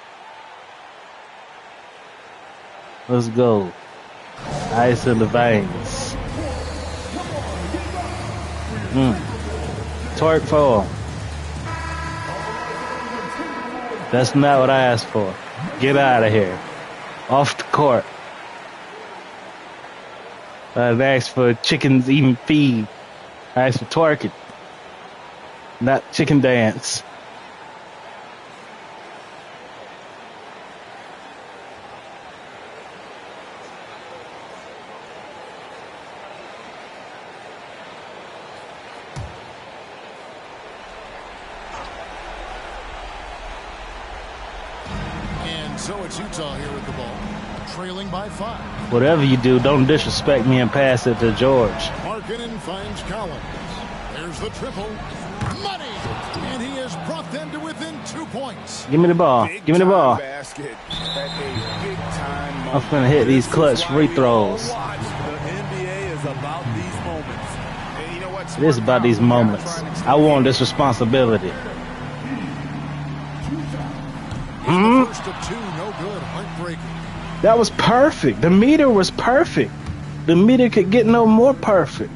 Let's go. Ice in the veins. Torque foul. That's not what I asked for. Get out of here. Off the court. I asked for chickens eating feed. I asked for twerking. Not chicken dance. So it's Utah here with the ball, trailing by 5. Whatever you do, don't disrespect me and pass it to George. Markkanen finds Collins. There's the triple. Money! And he has brought them to within 2 points. Give me the ball. Give me the ball. I'm finna hit these clutch free throws. The NBA is about these moments. And you know what? It is about these moments. I want this responsibility. First of 2, no good, heartbreaking. That was perfect. The meter was perfect. The meter could get no more perfect.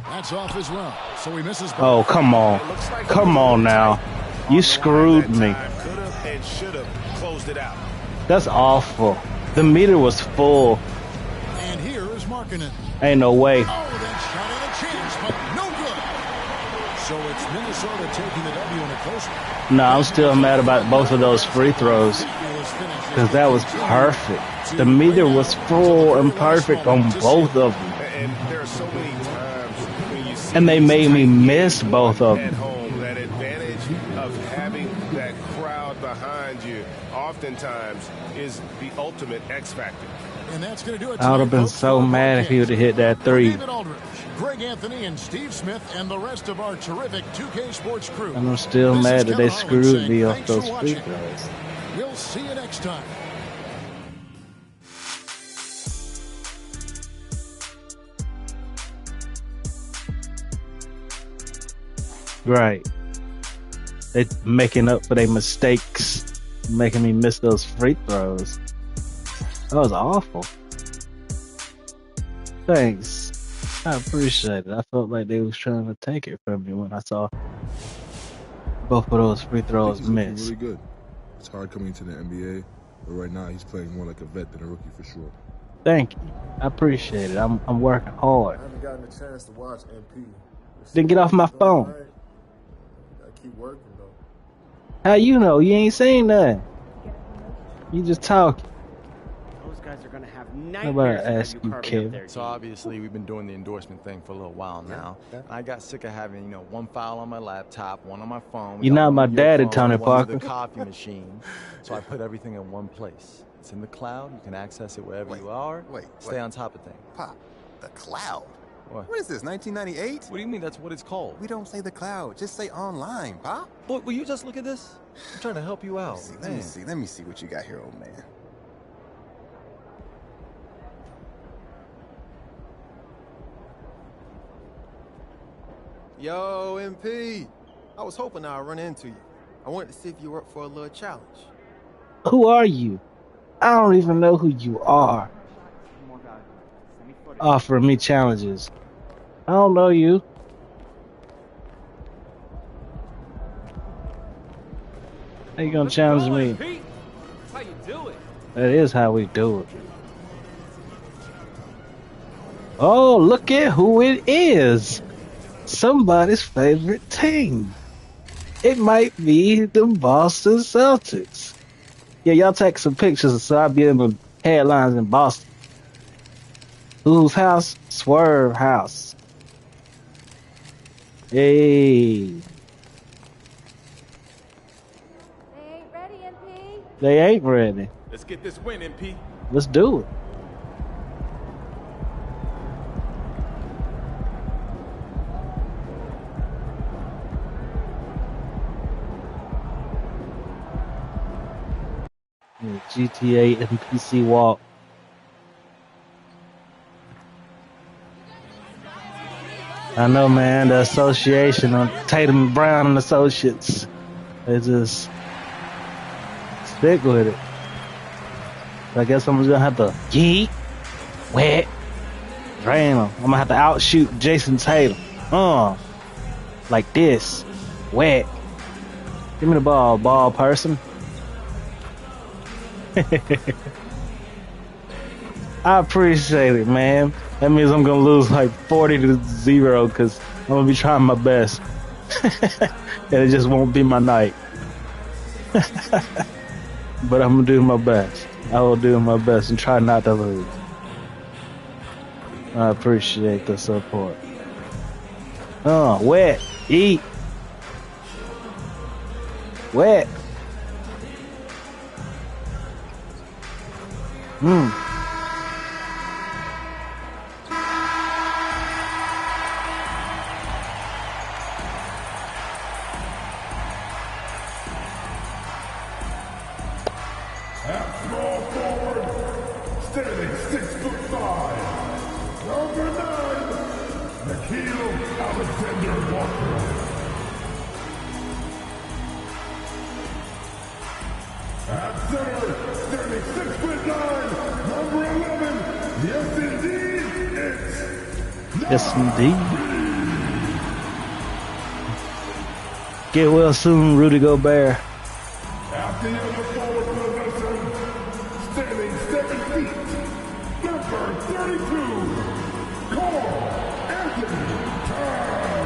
That's off as well. So he misses. Oh, come on. Come on now. You screwed me. Could have and should have closed it out. That's awful. The meter was full. And here is Markkanen. Ain't no way. Oh, that shot had a chance, but no good. So it's Minnesota taking the W in a close one. No, I'm still mad about both of those free throws. Because that was perfect. The meter was full and perfect on both of them. And there are so many times when you see And they made me miss both of at them. home, that advantage of having that crowd behind you oftentimes is the ultimate X factor. And that's going to do it. I would have been so mad if he would have hit that three. David Aldridge, Greg Anthony, and Steve Smith, and the rest of our terrific 2K Sports crew. And I'm still This mad is that they Kevin Harlan screwed saying me off thanks for those free watching. throws. We'll see you next time. Right. They making up for their mistakes, making me miss those free throws. That was awful. Thanks. I appreciate it. I felt like they was trying to take it from me when I saw both of those free throws He's looking miss. really good. It's hard coming to the NBA, but right now he's playing more like a vet than a rookie for sure. Thank you. I appreciate it. I'm working hard. I haven't gotten a chance to watch MP. Then get off my phone. I keep working though. How you know? You ain't saying nothing. You just talking. Those guys are going to have How about nightmares I of ask you you, carving up Kevin? their So obviously we've been doing the endorsement thing for a little while now. I got sick of having, one file on my laptop, one on my phone. You're not my daddy, phone, Tony one Parker. with the coffee machine. So I put everything in one place. It's in the cloud. You can access it wherever you are. Stay on top of things. Pop, the cloud? What is this, 1998? What do you mean that's what it's called? We don't say the cloud, just say online, Pop. Boy, will you just look at this? I'm trying to help you out. Let me see what you got here, old man. Yo, MP. I was hoping I'd run into you. I wanted to see if you were up for a little challenge. Who are you? I don't even know who you are. Offering me challenges. I don't know you. How you gonna challenge me? That's how you do it. That is how we do it. Oh, look at who it is. Somebody's favorite team. It might be the Boston Celtics. Yeah, y'all take some pictures so I'll be in the headlines in Boston. Whose house? Swerve house. Hey. They ain't ready, MP. They ain't ready. Let's get this win, MP. Let's do it. GTA and PC walk. I know, man, the association of Tatum Brown and Associates, they just stick with it. So I guess I'm just gonna have to yeet, wet, drain him. I'm gonna have to outshoot Jason Tatum. Like this, wet. Give me the ball person. I appreciate it, man. That means I'm gonna lose like 40-0 because I'm gonna be trying my best, and it just won't be my night. But I'm gonna do my best. I will do my best and try not to lose. I appreciate the support. Wet, eat, wet. Small forward, standing 6'5", number 9, Alexander Walker. At center, standing 6'9", number 11, yes indeed, it's Yes indeed. Get well soon, Rudy Gobert. After the other forward position, standing 7 feet, number 32, Carl Anthony Towns.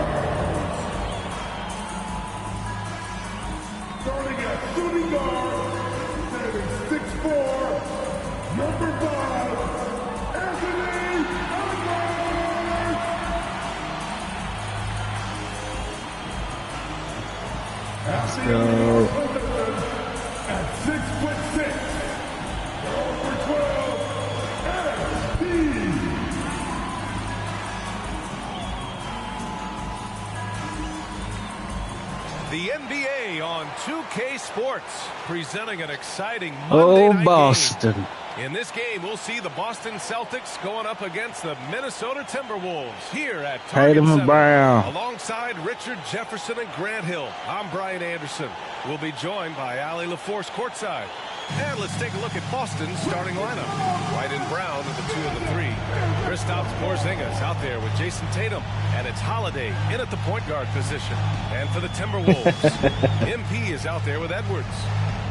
Starting at shooting guard, standing 6'4", number 5, Anthony Edwards. Let's go. At 6'6", number 12, The NBA on 2K Sports, presenting an exciting Monday night Boston. game. In this game, we'll see the Boston Celtics going up against the Minnesota Timberwolves here at Target Tatum Center. Brown. Alongside Richard Jefferson and Grant Hill, I'm Brian Anderson. We'll be joined by Allie LaForce courtside. And let's take a look at Boston's starting lineup. White and Brown are the 2 of the 3. Kristaps Porzingis out there with Jason Tatum, and it's Holiday in at the point guard position. And for the Timberwolves, MP is out there with Edwards.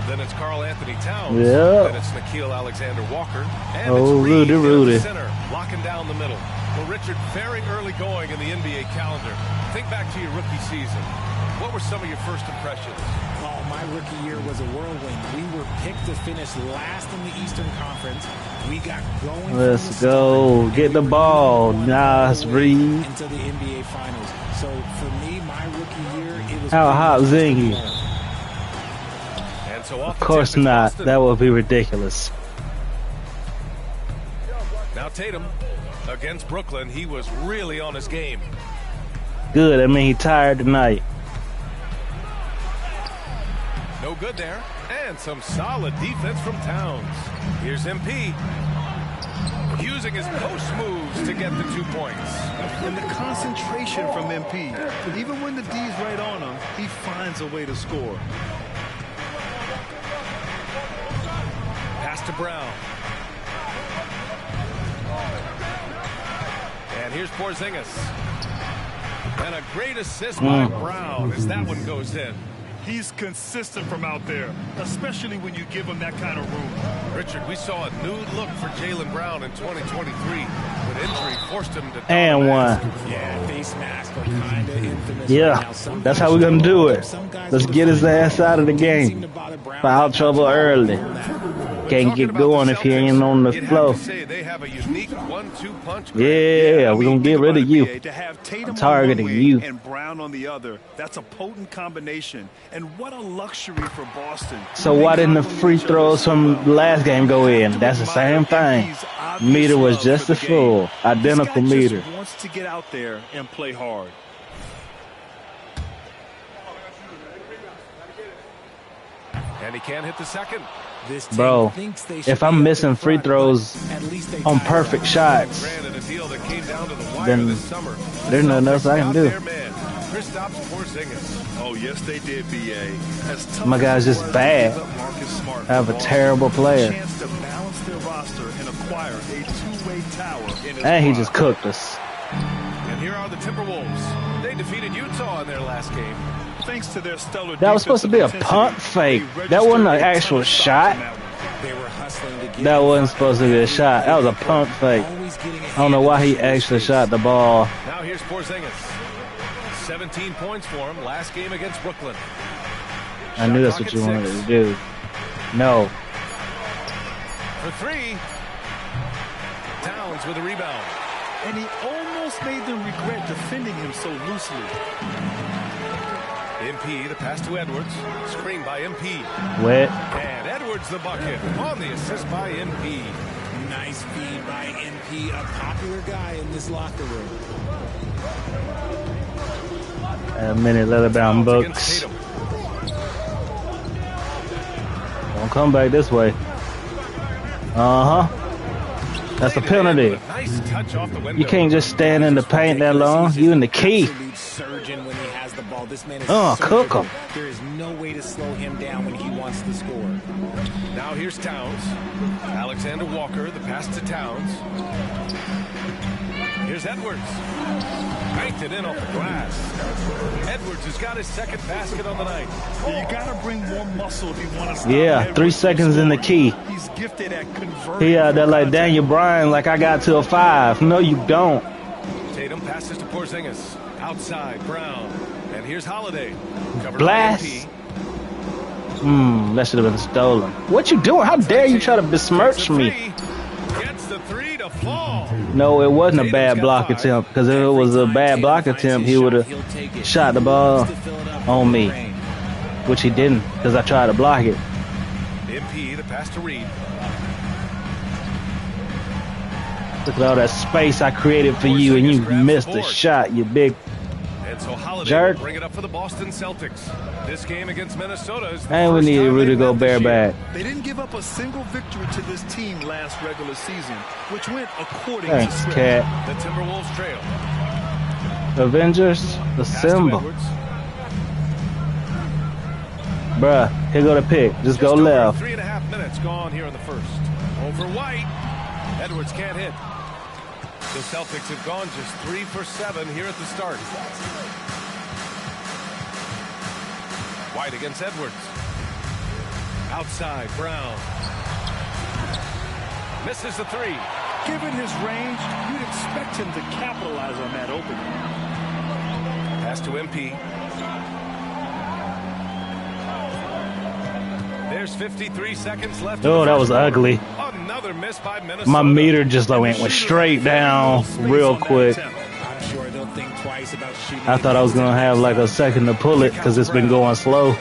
Then it's Karl Anthony Towns. Yep. Then it's Nickeil Alexander-Walker. And Oh, it's Reed Rudy. in the center, locking down the middle. Well, Richard, very early going in the NBA calendar. Think back to your rookie season. What were some of your first impressions? Oh, my rookie year was a whirlwind. We were picked to finish last in the Eastern Conference. We got going. Let's go. Get the ball. Nice, Reed. Into the NBA Finals. So for me, my rookie year, it was. How hot Zingy? And so Of course not. That would be ridiculous. Now Tatum against Brooklyn. He was really on his game. Good. I mean, he tired tonight. No good there. And some solid defense from Towns. Here's MP. Using his post moves to get the 2 points. And the concentration from MP. Even when the D's right on him, he finds a way to score. Pass to Brown. And here's Porzingis. And a great assist by Brown as that one goes in. He's consistent from out there, especially when you give him that kind of room. Richard, we saw a nude look for Jaylen Brown in 2023, but injury forced him to And one. Yeah, face masks are kind of infamous. Yeah, that's how we're going to do it. Let's get his ass out of the game. Foul trouble early. Can't get going if he ain't on the floor. They have a unique 1-2 punch. Yeah, we're going to get rid of you. I'm targeting you. And Brown on the other. That's a potent combination. And what a luxury for Boston. So why didn't the free throws from the last game go in? That's the same thing. Meter was just as full. Identical meter. Just wants to get out there and play hard. And he can't hit the second. Bro, if I'm missing free throws on perfect shots, then there's nothing else I can do. Oh, yes, they did, BA. My guy's just bad. I have a terrible player. And he just cooked us. And here are the Timberwolves. They defeated Utah in their last game. Thanks to their stellar that was supposed to be a pump fake. That wasn't an actual shot. That wasn't supposed to be a shot. That was a pump fake. I don't know why he actually shot the ball. Now here's Porzingis. 17 points for him last game against Brooklyn. I knew that's what you wanted to do. No. For three. Towns with a rebound. And he almost made them regret defending him so loosely. MP, the pass to Edwards. Screen by MP. Wet. And Edwards the bucket on the assist by MP. Nice feed by MP, a popular guy in this locker room. A minute leather bound books. Don't come back this way. That's a penalty. You can't just stand in the paint that long. You in the key. Cook him. There is no way to slow him down when he wants to score. Now here's Towns. Alexander Walker, the pass to Towns. Here's Edwards. Banked it in off the glass. Edwards has got his second basket on the night. You got to bring more muscle if you want to stop. Yeah, 3 seconds in the key. He's gifted at converting. He out there like Daniel Bryan, like I got to a 5. No, you don't. Tatum passes to Porzingis. Outside, Brown. And here's Holiday. Blast. That should have been stolen. What you doing? How dare you try to besmirch me? Gets the three to fall. No, it wasn't a bad block attempt. Because if it was a bad block attempt, he would have shot the ball on me. Which he didn't, because I tried to block it. MP, the pass to Reed. Look at all that space I created for you, and you missed the shot, you big and so Holiday jerk. Will bring it up for the Boston Celtics. This game against Minnesota is the and we first need time Rudy they've met Gobert this year. back. They didn't give up a single victory to this team last regular season, which went according Thanks, to script. Cat. The Timberwolves trail. Avengers, the symbol. Bruh, here go the pick. Just go left. 3.5 minutes gone here in the first. Over White. Edwards can't hit. The Celtics have gone just 3 for 7 here at the start. White against Edwards. Outside, Brown. Misses the three. Given his range, you'd expect him to capitalize on that opening. Pass to MP. There's 53 seconds left. Oh, that was ugly. Another miss by Minnesota. My meter just like went straight down real quick. I'm sure they'll think twice about shooting. I thought I was gonna have like a second to pull it because it's been going slow.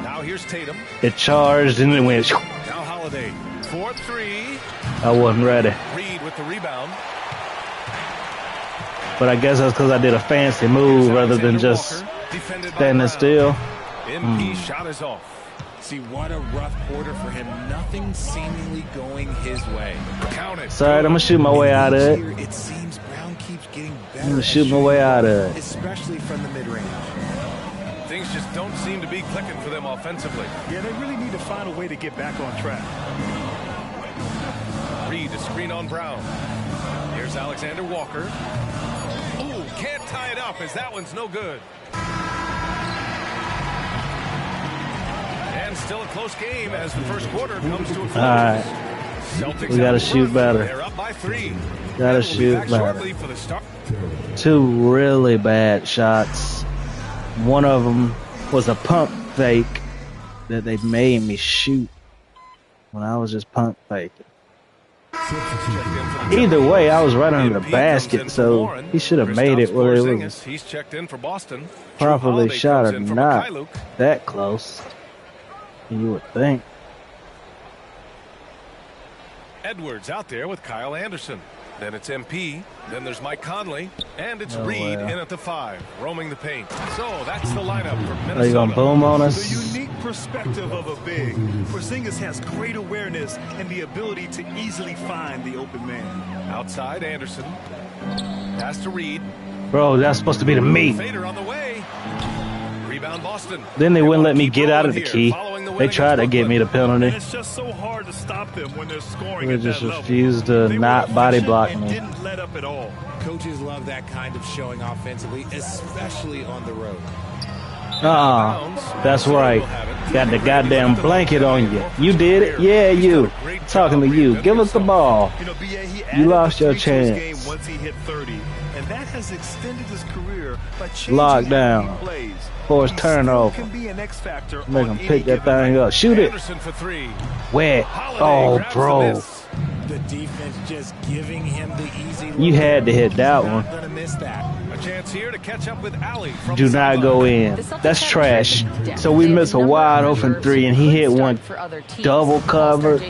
Now here's Tatum. It charged and it went. Now Holiday. 4-3. I wasn't ready. Reed with the rebound. But I guess that's because I did a fancy move rather than just standing still. MP shot is off. See, what a rough quarter for him. Nothing seemingly going his way. Count it. Sorry, I'm gonna shoot my way out of it. It seems Brown keeps getting better. I'm gonna shoot my way out of it. Especially from the mid-range. Things just don't seem to be clicking for them offensively. Yeah, they really need to find a way to get back on track. Reed to screen on Brown. Here's Alexander Walker. Ooh, can't tie it up as that one's no good. And still a close game as the first quarter comes to a close. All right. Celtics We gotta shoot better. They're up by 3. Gotta shoot better. For the start. 2 really bad shots. One of them was a pump fake that they made me shoot when I was just pump faking. Either way, I was right under the basket, so he should have made it whether it was He's checked in for Boston. properly shot or not. That close, you would think. Edwards out there with Kyle Anderson. Then it's MP. Then there's Mike Conley. And it's Reed in at the 5, roaming the paint. So that's the lineup for Minnesota. Are you going to boom on us? The unique perspective of a big. Porzingis has great awareness and the ability to easily find the open man. Outside, Anderson. Pass to Reed. Bro, that's supposed to be to me. Fader on the way. Rebound Boston. Then they wouldn't let me get out of the key. They tried to get me the penalty. And it's just so hard to stop them when they're scoring They at just that level. refused to not body block me. Didn't let up at all. Coaches love that kind of showing offensively, especially on the road. That's right. Got the goddamn blanket on you. You did it? Yeah, you. Talking to you. Give us the ball. You lost your chance. Once he hit 30, and that has extended his career by changing Lockdown. plays. Forced turnover. Can be an X factor. Make him pick that thing up. Shoot it. Wet. Oh, bro. The defense just giving him the easy look. You had to hit that one. Gonna miss that. A chance here to catch up with Ali. Do not go in. That's trash. So we miss a wide open 3 and he hit one double covered.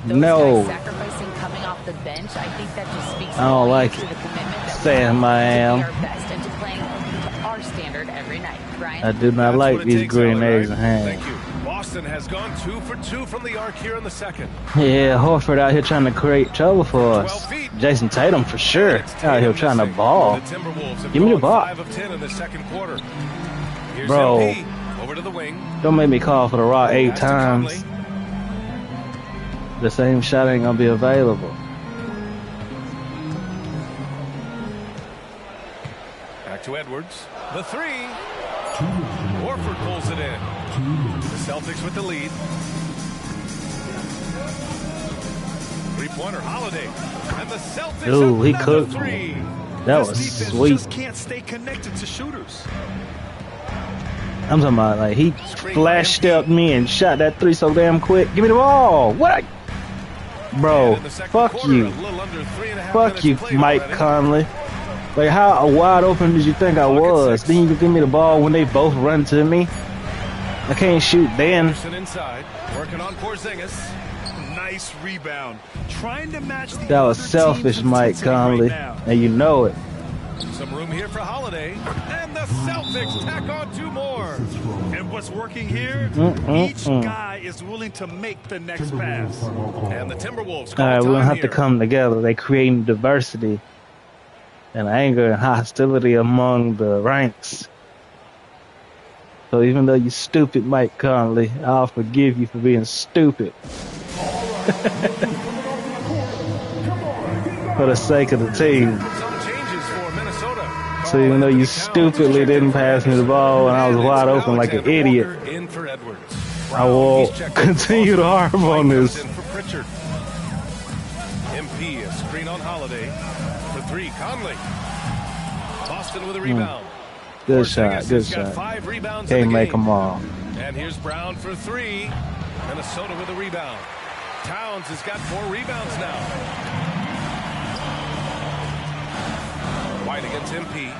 No. I don't like it. Saying my am. I do not like these green eggs and ham. Thank you. Boston has gone 2 for 2 from the arc here in the second. Yeah, Horford out here trying to create trouble for us. Jason Tatum for sure. Out here trying to ball. Give me the ball. 5 of 10 in the second quarter. Here's Bro, MP. Over to the wing. don't make me call for the rock 8 times. The same shot ain't gonna be available. Back to Edwards. The 3. Horford pulls it in. The Celtics with the lead. Three-pointer Holiday. And the Celtics Dude, he have cooked the 3. me. That was sweet. Just can't stay connected to shooters. I'm talking about like he flash stepped me and shot that 3 so damn quick. Give me the ball. What? Bro, fuck you. Fuck you, Mike Conley. Like, how wide open did you think I was? Then you give me the ball when they both run to me. I can't shoot then. Inside, working on Porzingis. Nice rebound. Trying to match the That was selfish, Mike Conley, and you know it. Some room here for Holiday, and the Celtics tack on 2 more. And what's working here? Each guy is willing to make the next pass. And the Timberwolves. All right, we're gonna have to come together. They creating diversity and anger and hostility among the ranks. So even though you're stupid, Mike Conley, I'll forgive you for being stupid. For the sake of the team. So even though you stupidly didn't pass me the ball and I was wide open like an idiot, I will continue to harp on this. MP, a screen on Holiday. For 3, Conley. Boston with a rebound. Good shot, good shot. Can't make them all. And here's Brown for 3. Minnesota with a rebound. Towns has got 4 rebounds now. White against MP.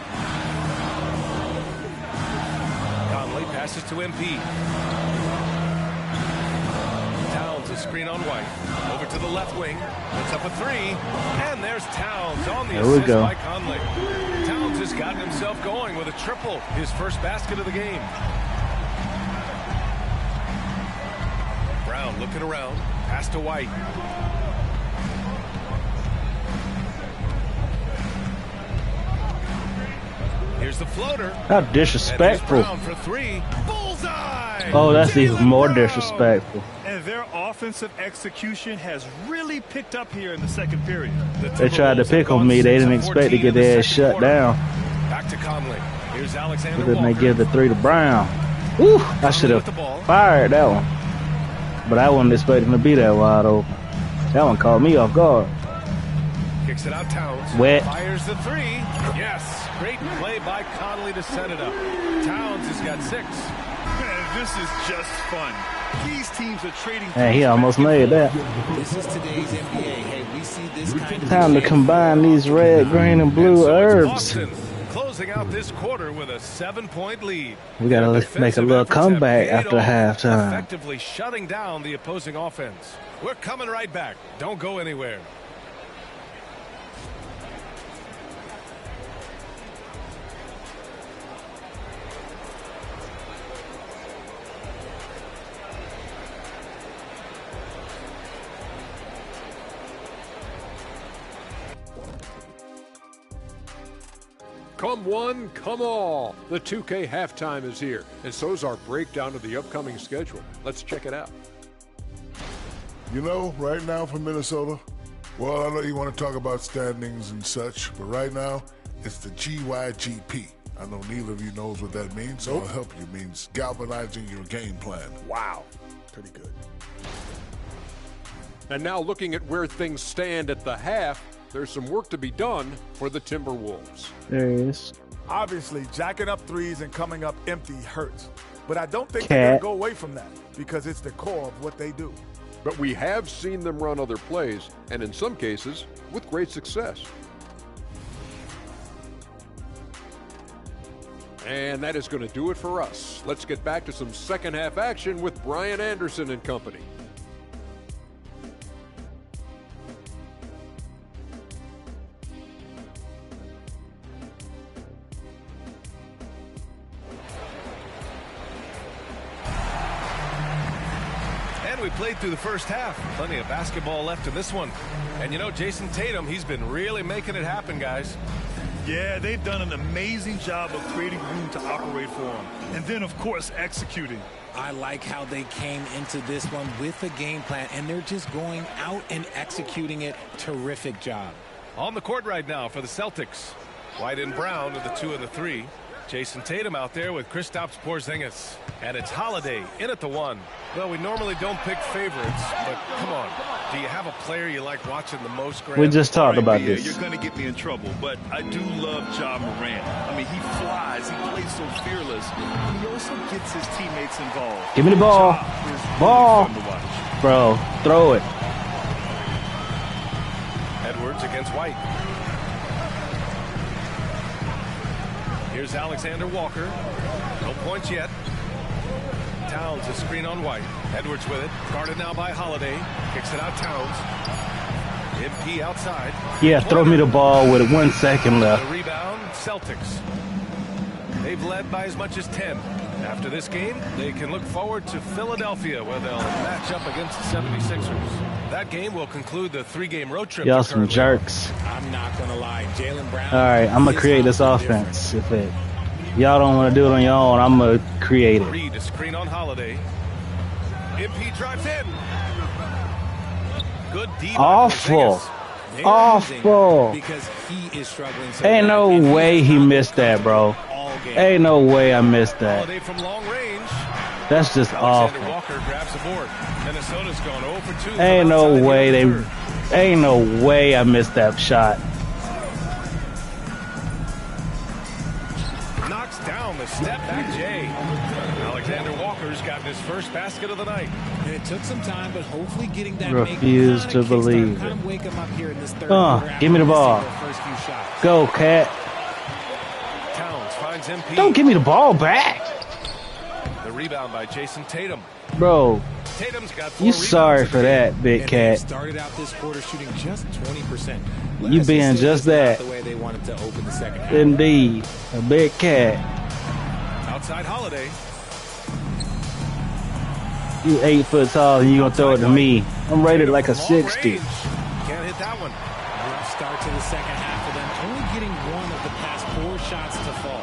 Conley passes to MP. Towns a screen on White. Over to the left wing. Puts up a 3. And there's Towns on the assist by Conley. Towns has gotten himself going with a triple. His first basket of the game. Brown looking around. Pass to White. Here's the floater. How disrespectful. For 3. Bullseye! Oh, that's even more disrespectful. And their offensive execution has really picked up here in the second period. They tried to pick on me. They didn't expect to get their ass shut down. Back to Conley. Here's Alexander Then they Walker. give the 3 to Brown. Woo! I should have fired that one. But I wasn't expecting to be that wide open. That one caught me off guard. Kicks it out Towns. Wet. Fires the 3. Yes. Great play by Conley to set it up. Towns has got 6. Man, this is just fun. These teams are trading. Hey, he almost made that. This is today's NBA. Hey, we see this kind of Time to combine these red, green, and blue herbs. Boston closing out this quarter with a 7-point lead. We gotta make a little comeback after halftime. Effectively shutting down the opposing offense. We're coming right back. Don't go anywhere. Come one, come all. The 2K halftime is here, and so's our breakdown of the upcoming schedule. Let's check it out. You know, right now for Minnesota, well, I know you want to talk about standings and such, but right now, it's the GYGP. I know neither of you knows what that means, so I'll help you. It means galvanizing your game plan. Wow. Pretty good. And now looking at where things stand at the half, there's some work to be done for the Timberwolves. There he is. Obviously, jacking up threes and coming up empty hurts. But I don't think they're going to go away from that because it's the core of what they do. But we have seen them run other plays, and in some cases, with great success. And that is going to do it for us. Let's get back to some second half action with Brian Anderson and company. We played through the first half. Plenty of basketball left in this one. And you know, Jason Tatum, he's been really making it happen, guys. Yeah, they've done an amazing job of creating room to operate for him. And then, of course, executing. I like how they came into this one with a game plan, and they're just going out and executing it. Terrific job. On the court right now for the Celtics. White and Brown are the 2 and the 3. Jason Tatum out there with Kristaps Porzingis. And it's Holiday in at the 1. Well, we normally don't pick favorites, but come on. Do you have a player you like watching the most, Grant? We just talked about this. You're going to get me in trouble, but I do love Ja Morant. I mean, he flies. He plays so fearless. He also gets his teammates involved. Give me the ball. Ball. Bro, throw it. Edwards against White. Here's Alexander Walker. No points yet. Towns a screen on White. Edwards with it. Guarded now by Holiday. Kicks it out Towns. MP outside. Yeah, throw me the ball with 1 second left. The rebound, Celtics. They've led by as much as 10. After this game, they can look forward to Philadelphia, where they'll match up against the 76ers. That game will conclude the 3-game road trip. Y'all some jerks. I'm not going to lie. Jaylen Brown. All right, I'm going to create this offense. If y'all don't want to do it on your own, I'm going to create it. Reed a screen on Holiday. MP drives in. Good D. Awful. Awful. Because he is struggling. So ain't no way he missed that, bro. Ain't no way I missed that. Holiday from long range. That's just awful. Walker grabs the board. Minnesota's gone 0 for 2. Ain't no way ain't no way I missed that shot. Knocks down the step back Jay. Alexander Walker's gotten his first basket of the night. And it took some time, but hopefully getting that refuse to believe it. Wake him up here in this third give me the ball. Go, Cat. Towns finds MP. Don't give me the ball back. The rebound by Jason Tatum. Bro, Tatum's got 4 you sorry for that, Big Cat. Started out this quarter shooting just 20%. You being just that. The way they wanted to open the second half. Indeed, a Big Cat. Outside Holiday. You 8 foot tall and you gonna throw it to me. I'm rated like a 60. Can't hit that one. Rough start to the second half for them, only getting 1 of the past 4 shots to fall.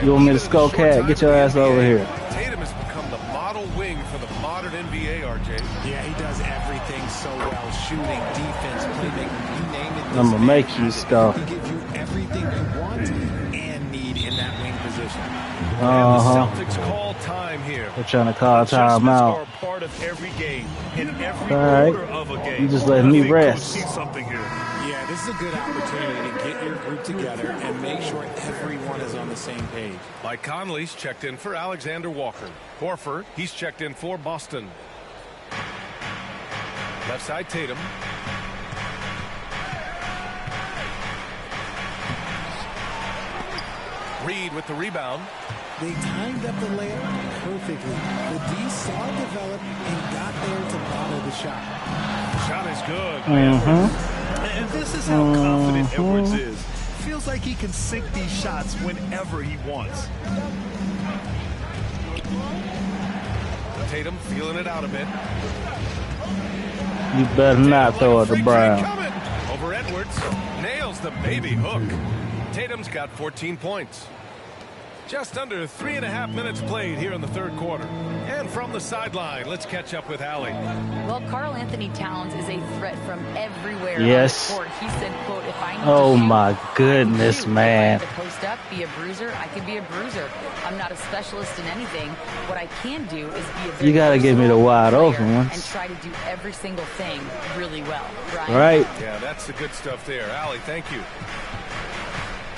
You want me to skull Cat? Get your ass over here. Tatum has become the model wing for the modern NBA, RJ. Yeah, he does everything so well. Shooting, defense, playmaking, you name it. I'm gonna make you stuff. He gives you everything you want and need in that wing position. And the Celtics call time here. They're trying to call time out. Are part of every game, in every quarter of a game. You just letting me rest. See something here. Yeah, this is a good opportunity to get your group together and make sure everyone is on the same page. Mike Conley's checked in for Alexander Walker. Horford, he's checked in for Boston. Left side Tatum. Reed with the rebound. They timed up the layup perfectly. The D saw it develop and got there to bottle the shot. Shot is good. And this is how confident Edwards is. Feels like he can sink these shots whenever he wants. Tatum feeling it out a bit. You better not throw it to Brown. Over Edwards. Nails the baby hook. Tatum's got 14 points. Just under 3.5 minutes played here in the third quarter. And from the sideline, let's catch up with Allie. Well, Karl Anthony Towns is a threat from everywhere yes. on the court. He said, quote, if I need oh to shoot, my goodness, man. If I need to post up, be a bruiser, I can be a bruiser. I'm not a specialist in anything. What I can do is be a very you got to give me the wide open ones. And try to do every single thing really well. Right. Yeah, that's the good stuff there. Allie, thank you.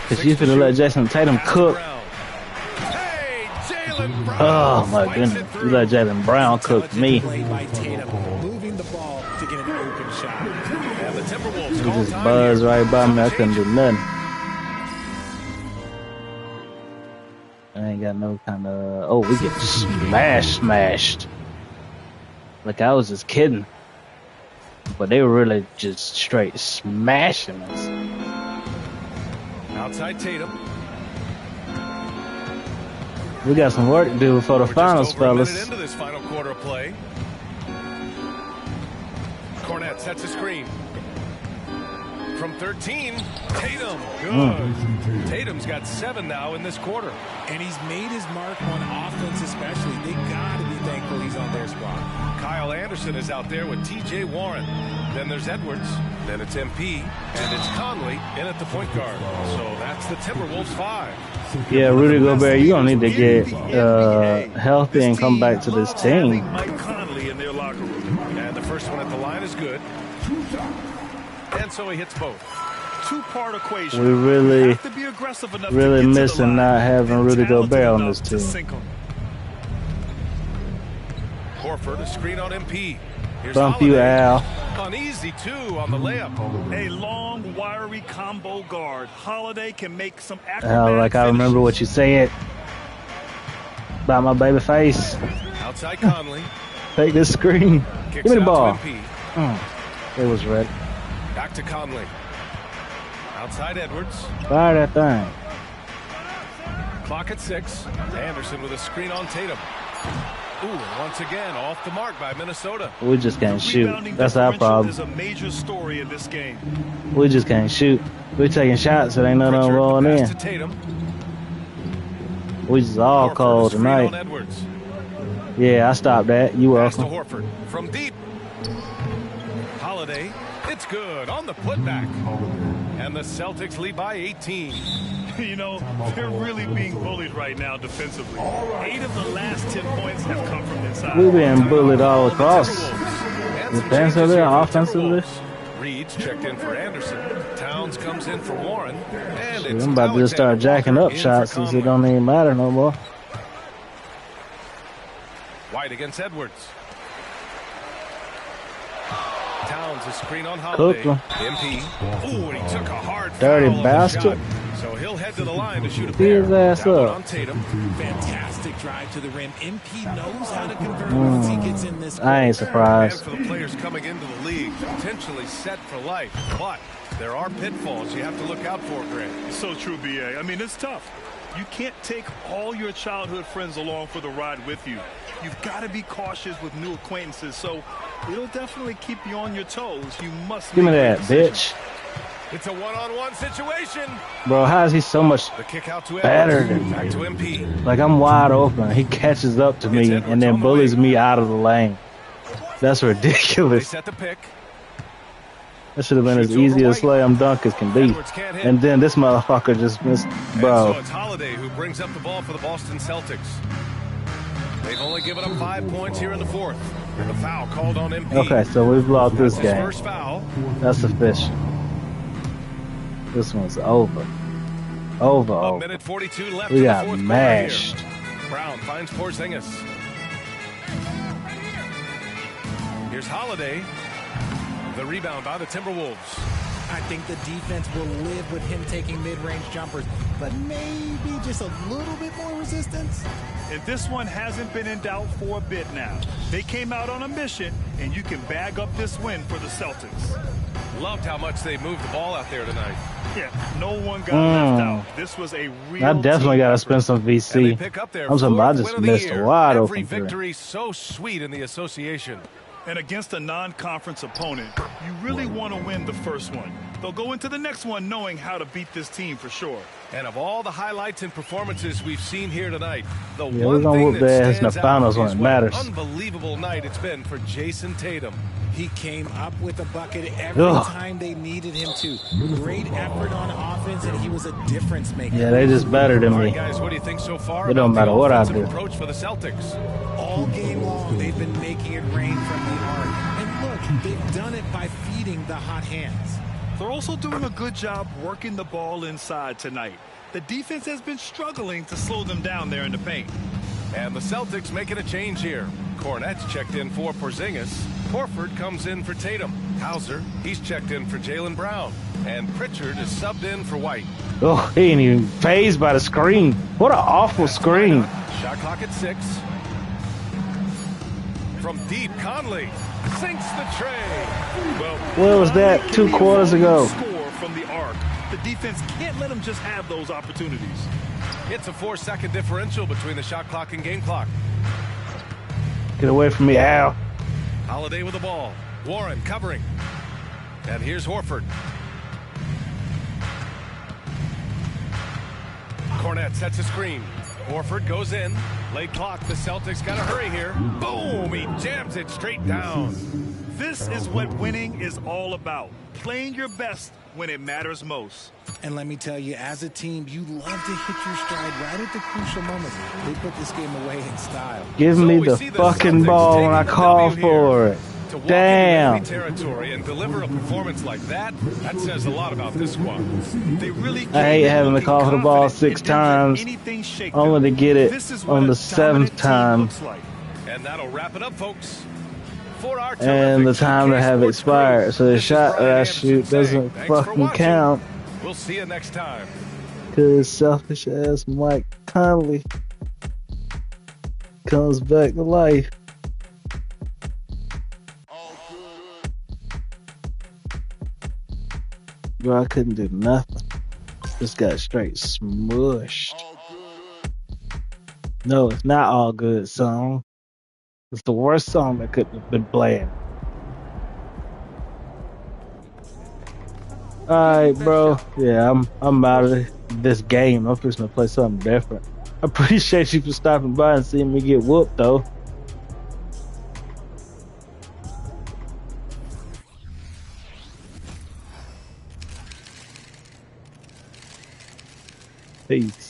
Because she's going to let Jason Tatum cook. Oh my goodness! You let Jaylen Brown cook me. Moving the ball to get an open shot. And the Timberwolves he just buzzed right by me. I couldn't do nothing. I ain't got no kind of. Oh, we get smashed. Like I was just kidding, but they were really just straight smashing us. Outside Tatum. We got some work to do before the finals, fellas. Just over a minute into this final quarter of play. Cornette sets a screen. From 13, Tatum. Good. Tatum's got 7 now in this quarter. And he's made his mark on offense especially. They got to be thankful he's on their squad. Kyle Anderson is out there with T.J. Warren. Then there's Edwards. Then it's MP. And it's Conley in at the point guard. So that's the Timberwolves 5. Yeah, Rudy Gobert, you're going to need to get healthy and come back to this team. Mike Conley in their locker room. And the first one at the line is good. And so he hits both. Two-part equation. We really missing not having Rudy Gobert on this team. Horford, a screen on MP. Here's Bump you, Al. Uneasy, too, on the layup. A long, wiry combo guard. Holiday can make some acrobatic like I remember what you said about my baby face. Outside Conley. Take this screen. Kicks Give me the ball. It was red. Back to Conley. Outside Edwards. Fire that thing. Clock at 6. Anderson with a screen on Tatum. Ooh, and once again, off the mark by Minnesota. We just can't shoot. That's our problem. Is a major story in this game. We just can't shoot. We're taking shots, so ain't nothing rolling in. We just all cold tonight. Yeah, I stopped that. You welcome. Horford from deep. Holiday, it's good on the putback. And the Celtics lead by 18. You know, they're really being bullied right now defensively. 8 of the last 10 points have come from inside. We're being bullied all across. Defensively, offensively. Reed's checked in for Anderson. Towns comes in for Warren. And I'm about to just start jacking up shots since it don't even matter no more. White against Edwards. Towns a screen on Holiday. MP. Ooh, and he took a hard dirty bastard. So he'll head to the line to shoot a pair. His ass up. On Tatum. Fantastic drive to the rim. MP knows how to convert once he gets in this. I ain't surprised. And for the players coming into the league, potentially set for life, but there are pitfalls you have to look out for, Grant. So true, BA. I mean, it's tough. You can't take all your childhood friends along for the ride with you. You've got to be cautious with new acquaintances, so it'll definitely keep you on your toes. You must give me that, bitch. It's a one-on-one situation. Bro, how is he so much better than back to MP. Like, I'm wide open. He catches up to me and then bullies me out of the lane. That's ridiculous. They set the pick. That should have been as easy a slam dunk as can be. And then this motherfucker just missed. Bro. And so it's Holiday who brings up the ball for the Boston Celtics. They've only given up 5 points here in the fourth. And the foul called on MP. Okay, so we've lost this game. First foul. That's official. This one's over. Over. A minute 42 left. We got mashed. Brown finds Porzingis. Here's Holiday. The rebound by the Timberwolves. I think the defense will live with him taking mid-range jumpers, but maybe just a little bit more resistance. And this one hasn't been in doubt for a bit now. They came out on a mission, and you can bag up this win for the Celtics. Loved how much they moved the ball out there tonight. Yeah, no one got left out. This was a real I definitely got to spend some VC. I'm talking about I just missed a wide open. Every victory so sweet in the association. And against a non-conference opponent, you really want to win the first one. They'll go into the next one knowing how to beat this team for sure. And of all the highlights and performances we've seen here tonight, the Yeah, one we're gonna thing whoop that their ass in the stands finals out when is it what matters. an unbelievable night it's been for Jason Tatum. He came up with a bucket every time they needed him to. Great effort on offense, and he was a difference maker. Yeah, they just better than All me. right, guys, what do you think so far It don't about matter the what I offensive do. approach for the Celtics? All game long, they've been making it rain from the arc. And look, they've done it by feeding the hot hands. They're also doing a good job working the ball inside tonight. The defense has been struggling to slow them down there in the paint. And the Celtics making a change here. Cornette's checked in for Porzingis. Horford comes in for Tatum. Hauser, he's checked in for Jaylen Brown. And Pritchard is subbed in for White. Oh, he ain't even phased by the screen. What an awful screen. Shot clock at 6. From deep, Conley sinks the tray. Well, Where was that 2 quarters ago? Score from the arc. The defense can't let them just have those opportunities. It's a 4-second differential between the shot clock and game clock. Get away from me, Al. Holiday with the ball. Warren covering. And here's Horford. Cornette sets a screen. Horford goes in. Late clock. The Celtics got to hurry here. Boom! He jams it straight down. This is what winning is all about. Playing your best when it matters most. And let me tell you, as a team, you love to hit your stride right at the crucial moments. They put this game away in style. Give me the fucking ball when I call for it. To walk Damn. into enemy territory and deliver a performance like that says a lot about this squad. They really I hate having to call for the ball 6 times, only to get it on the 7th time, And that'll wrap it up, folks. For our and the time to have expired. So the shot that I shoot doesn't fucking count. We'll see you next time. Cause selfish ass Mike Conley comes back to life. Bro, I couldn't do nothing. Just got straight smushed. No, it's not all good song. It's the worst song that could have been playing. Alright, bro. Yeah, I'm out of this game. I'm just gonna play something different. I appreciate you for stopping by and seeing me get whooped, though. Peace.